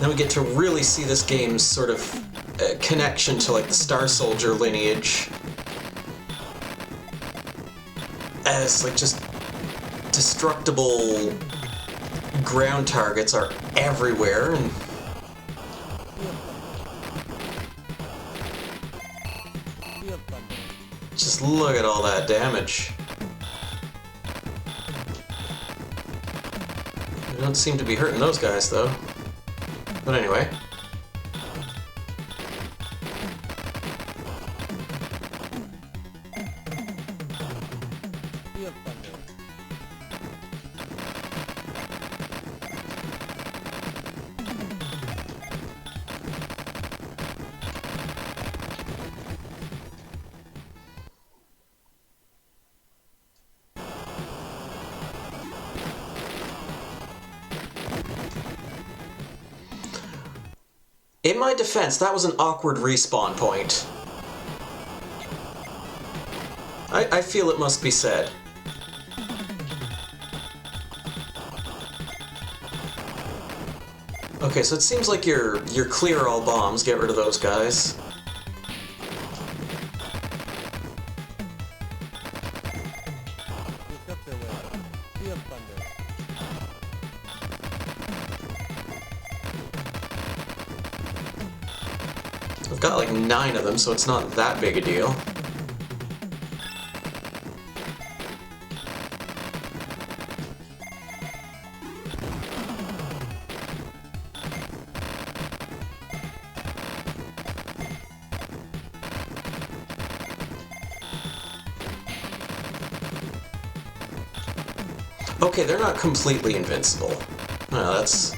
Then we get to really see this game's sort of connection to like the Star Soldier lineage, as like just destructible ground targets are everywhere, and just look at all that damage. We don't seem to be hurting those guys though. But anyway. In my defense, that was an awkward respawn point. I feel it must be said. Okay, so it seems like you're clear all bombs. Get rid of those guys. I've got like 9 of them, so it's not that big a deal. Okay, they're not completely invincible. No, that's...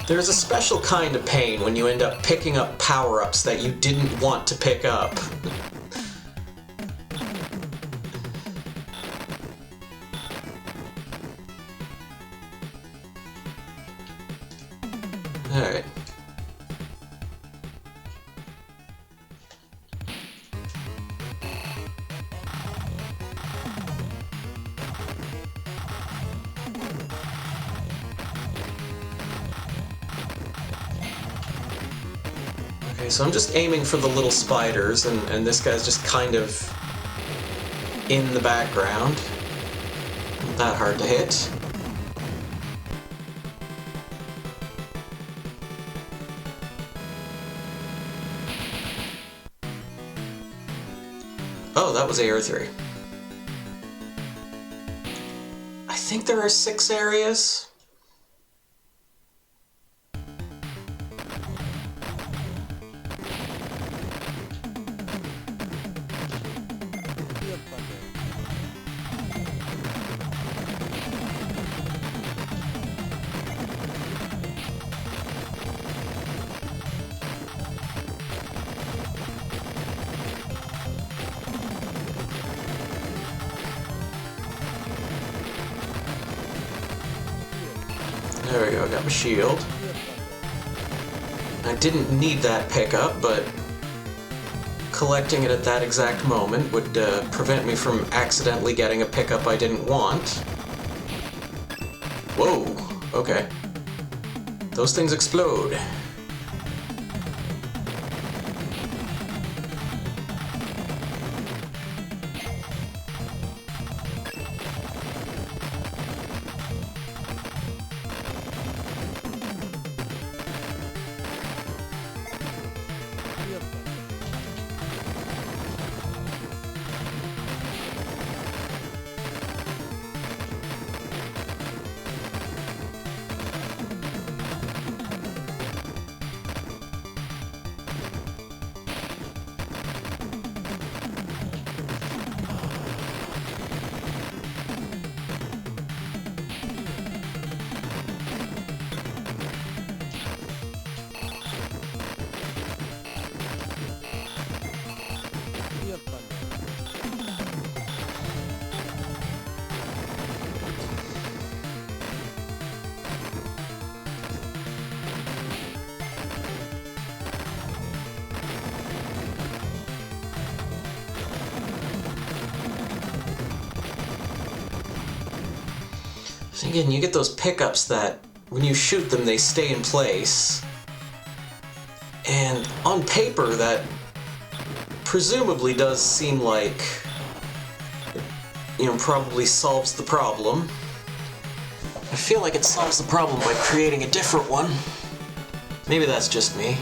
There's a special kind of pain when you end up picking up power-ups that you didn't want to pick up. Alright. Okay, so I'm just aiming for the little spiders, and this guy's just kind of in the background. Not that hard to hit. Oh, that was AR3. I think there are 6 areas. go, I got my shield. I didn't need that pickup, but collecting it at that exact moment would prevent me from accidentally getting a pickup I didn't want. Whoa, okay. Those things explode. Again, you get those pickups that, when you shoot them, they stay in place. And on paper, that presumably does seem like, probably solves the problem. I feel like it solves the problem by creating a different one. Maybe that's just me.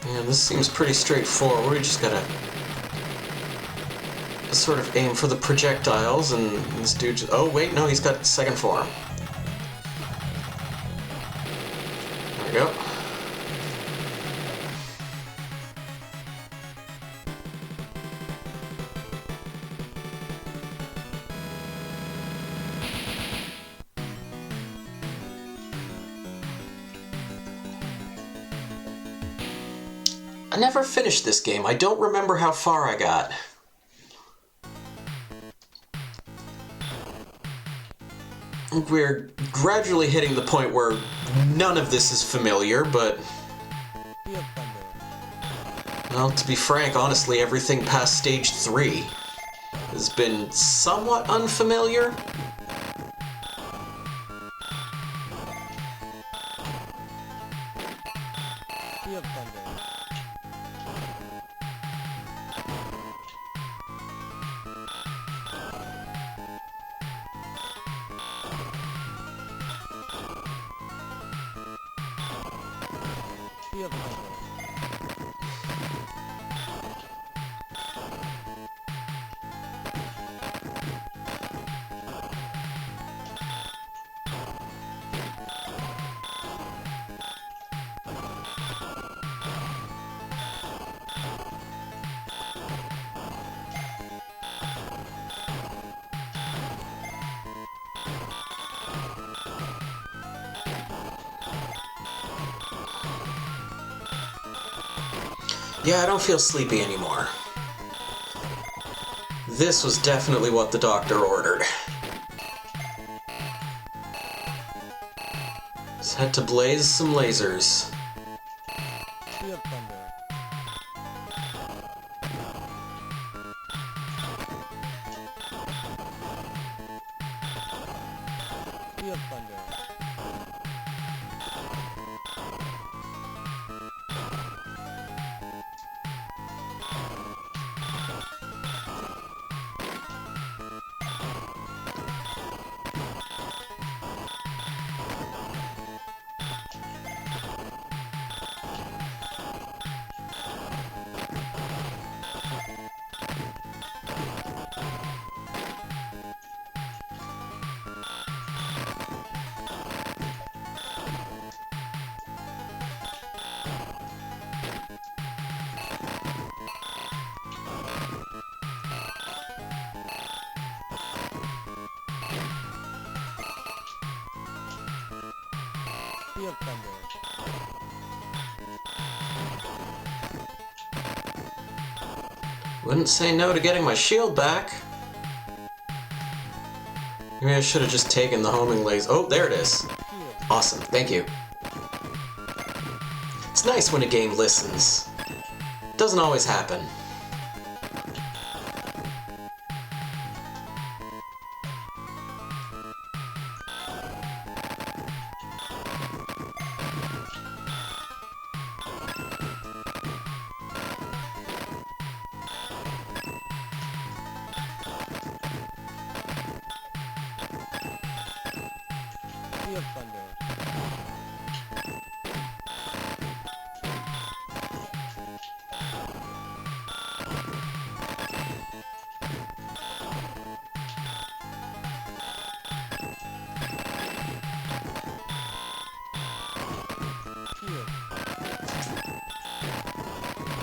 Yeah, this seems pretty straightforward. We just gotta sort of aim for the projectiles, and this dude just... Oh, wait, no, he's got second form. There we go. I never finished this game. I don't remember how far I got. We're gradually hitting the point where none of this is familiar, but... Well, to be frank, honestly, everything past stage 3 has been somewhat unfamiliar. Yeah, I don't feel sleepy anymore. This was definitely what the doctor ordered. Let's head to blaze some lasers. Sea of Thunder. Sea of Thunder. Sea of Thunder. Wouldn't say no to getting my shield back. Maybe I should have just taken the homing laser. Oh, there it is. Awesome, thank you. It's nice when a game listens. Doesn't always happen. Sea of Thunder. Shield.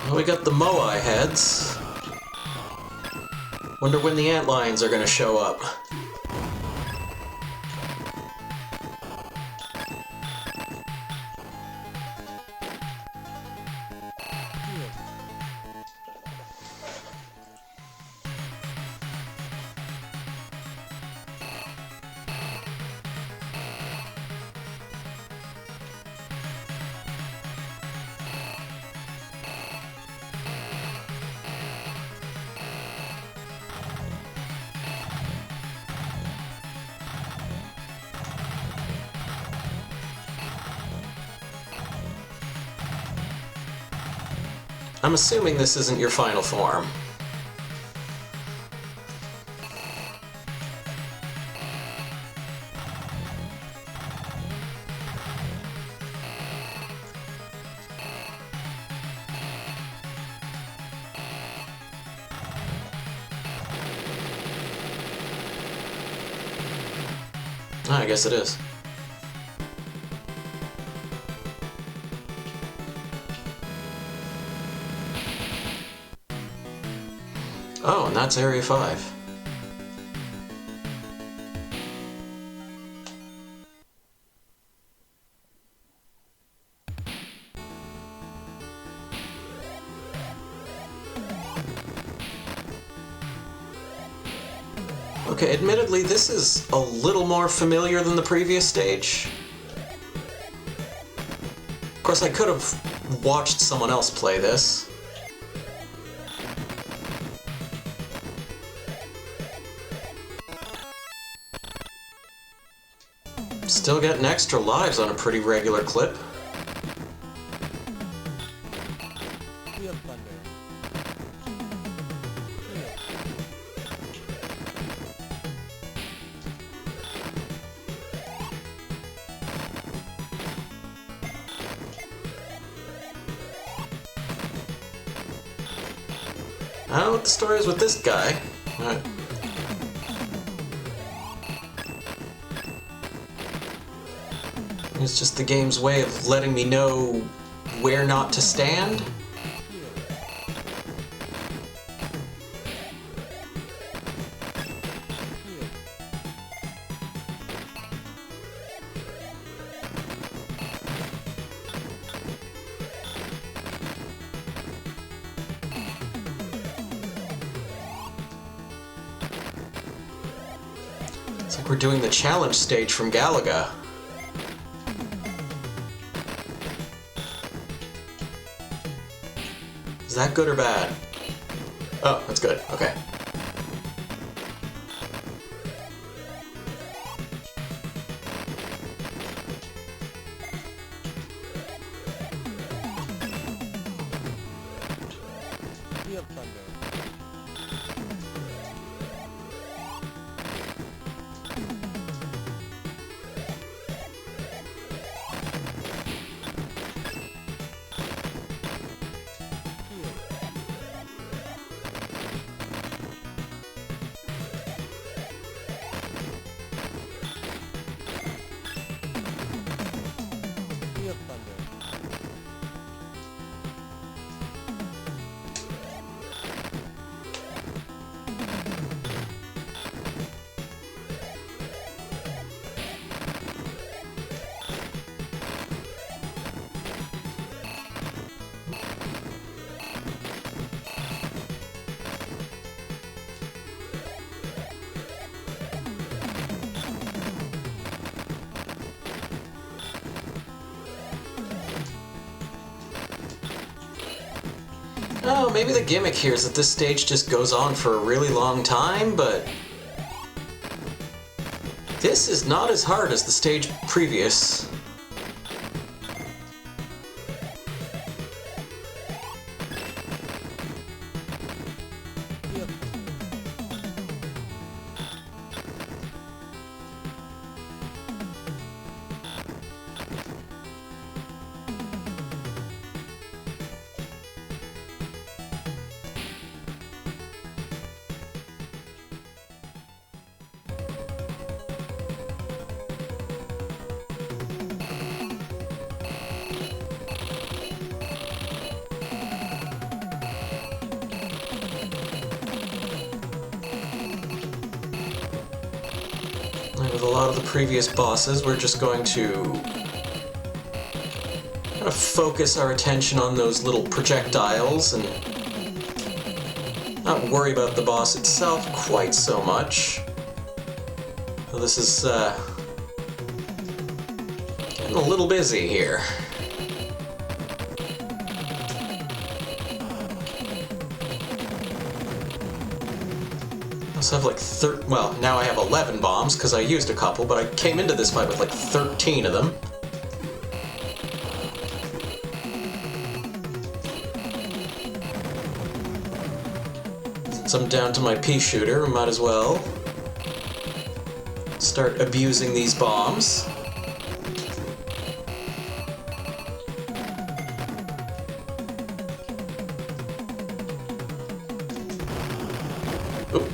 Well, we got the Moai heads. Wonder when the antlions are gonna show up. Shield. I'm assuming this isn't your final form. I guess it is. Oh, and that's Area 5. Okay, admittedly, this is a little more familiar than the previous stage. Of course, I could have watched someone else play this. Still getting extra lives on a pretty regular clip. Sea of Thunder. I don't know what the story is with this guy. It's just the game's way of letting me know where not to stand. It's like we're doing the challenge stage from Galaga. Is that good or bad? Oh, that's good. Okay. Sea of Thunder. Sea of Thunder. Oh, maybe the gimmick here is that this stage just goes on for a really long time, but this is not as hard as the stage previous. Sea of Like with a lot of the previous bosses, we're just going to kind of focus our attention on those little projectiles and not worry about the boss itself quite so much. So this is getting a little busy here. I also have like well, now I have 11 bombs because I used a couple, but I came into this fight with like 13 of them. Since I'm down to my pea shooter, we might as well start abusing these bombs. Oop.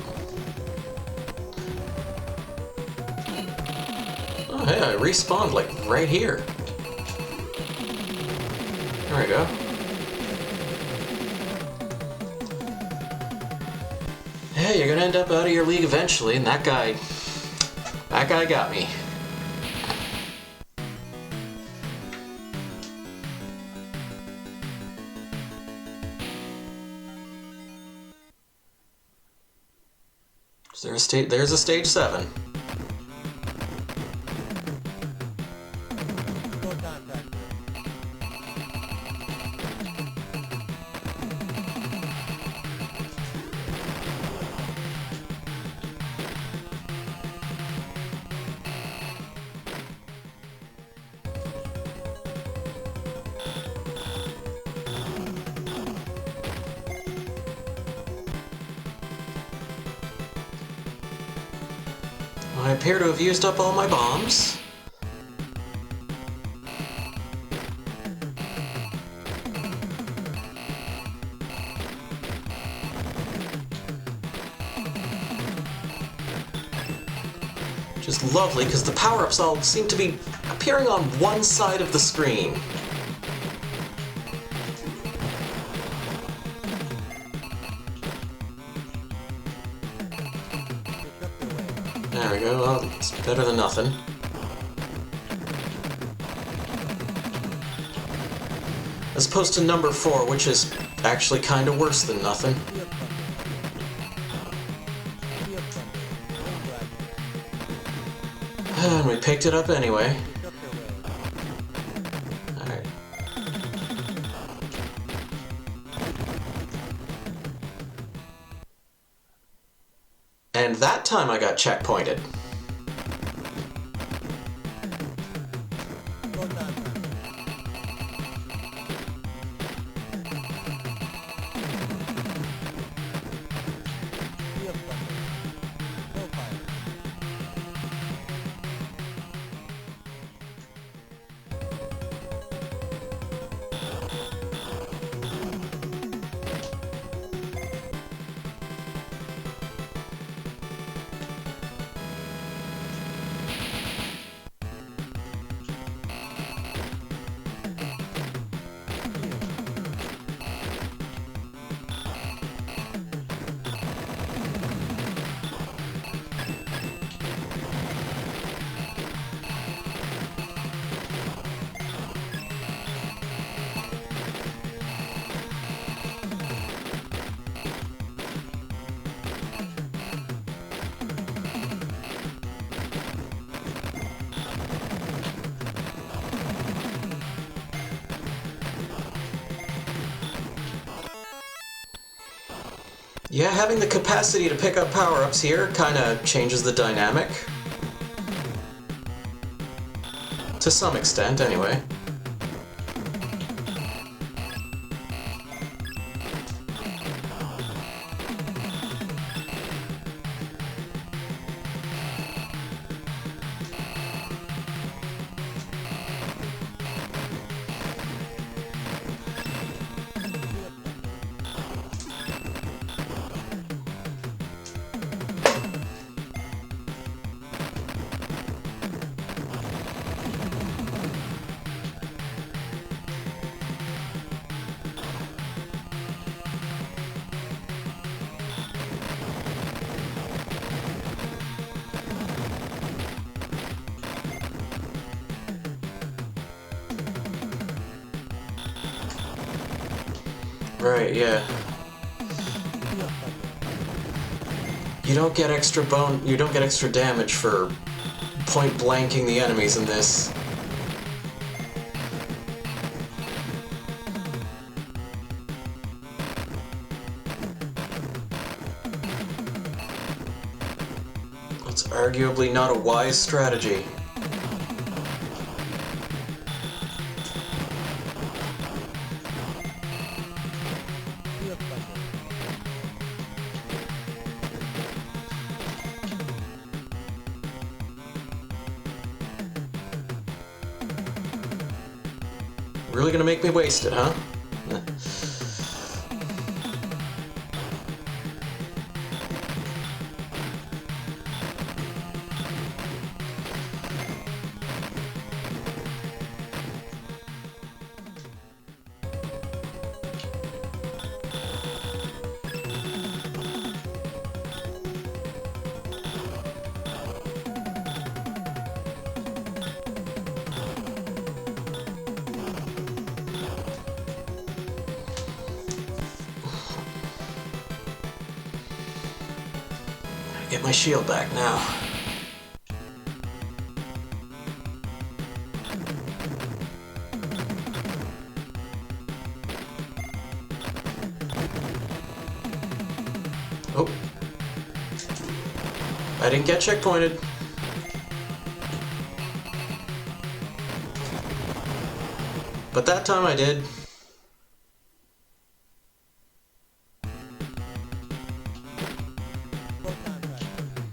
Oh, hey, I respawned like right here. There we go. Hey, you're gonna end up out of your league eventually, and that guy got me. There's a stage 7. Go contact. I appear to have used up all my bombs. Which is lovely, because the power-ups all seem to be appearing on one side of the screen. There we go, well, it's better than nothing. As opposed to number 4, which is actually kind of worse than nothing. Sea of Thunder. Sea of Thunder. Wind Dragon. And we picked it up anyway. Took your way. Alright. And that time I got checkpointed. Go down. Sea of thunder. No fire. Yeah, having the capacity to pick up power-ups here kind of changes the dynamic. To some extent, anyway. Right, yeah. You don't get extra damage for point blanking the enemies in this. It's arguably not a wise strategy. Sea of thunder. Really gonna make me waste it, huh? Get my shield back now. Oh. I didn't get checkpointed. But that time I did. Go down. No fire.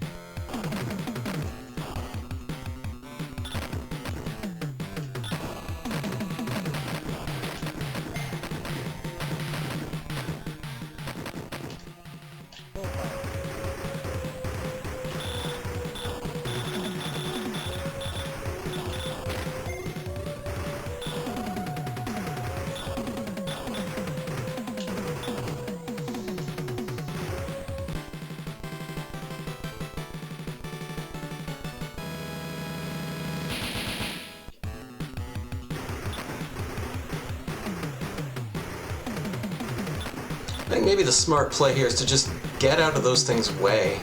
I think maybe the smart play here is to just get out of those things' way.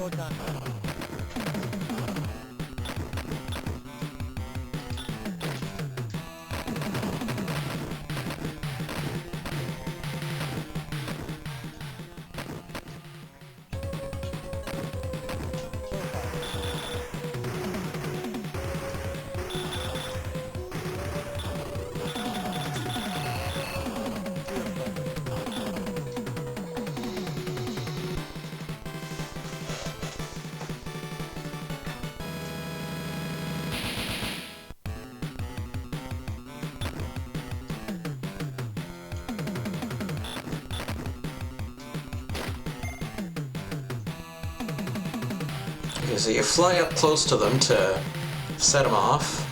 Photon tracker. Okay, so you fly up close to them to set them off.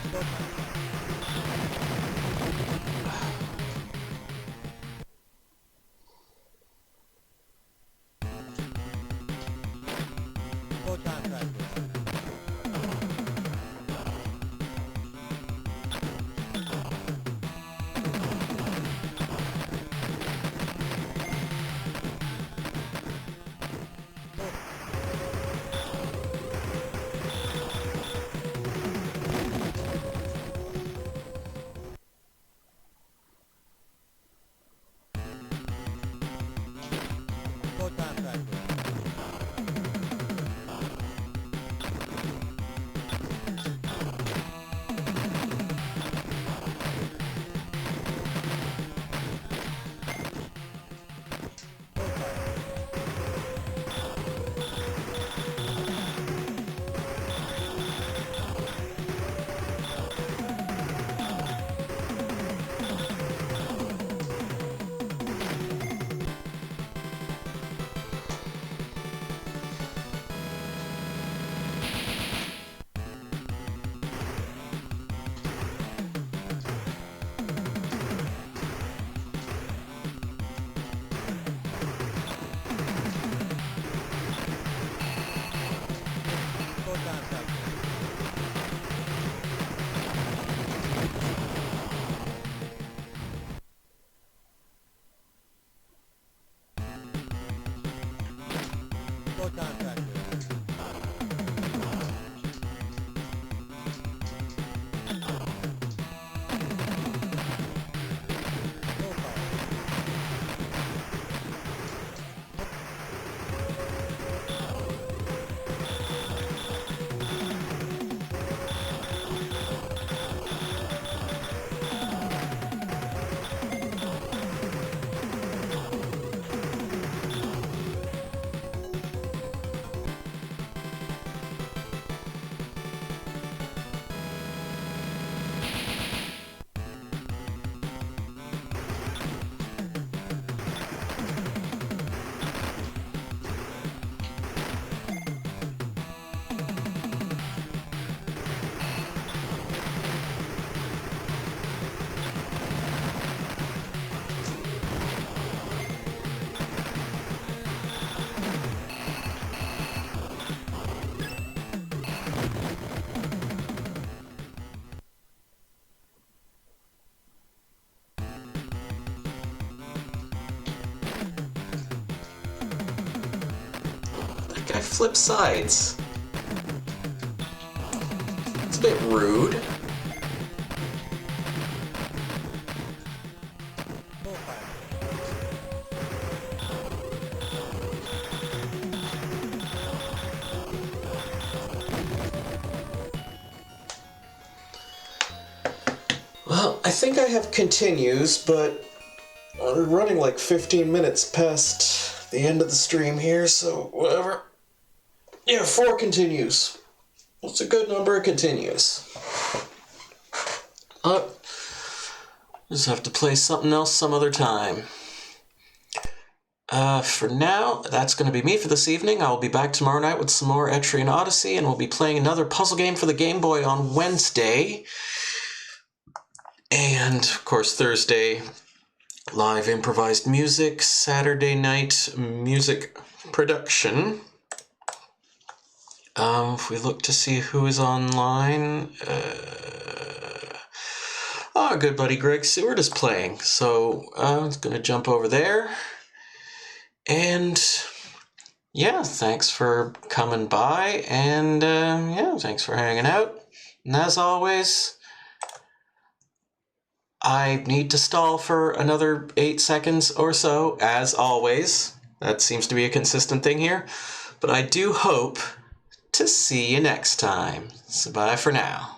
Photon tracker. Photon tracker. Photon tracker. Photon tracker. That guy flips sides. It's a bit rude. Well, I think I have continues, but we're running like 15 minutes past the end of the stream here, so whatever. Yeah, 4 continues. What's a good number of continues? Just have to play something else some other time. For now, that's going to be me for this evening. I'll be back tomorrow night with some more Etrian Odyssey, and we'll be playing another puzzle game for the Game Boy on Wednesday. And, of course, Thursday, live improvised music. Saturday night, music production. If we look to see who is online, our good buddy Greg Seward is playing. So I'm going to jump over there. And yeah, thanks for coming by, and yeah, thanks for hanging out. And as always, I need to stall for another 8 seconds or so, as always. That seems to be a consistent thing here. But I do hope to see you next time. So bye for now.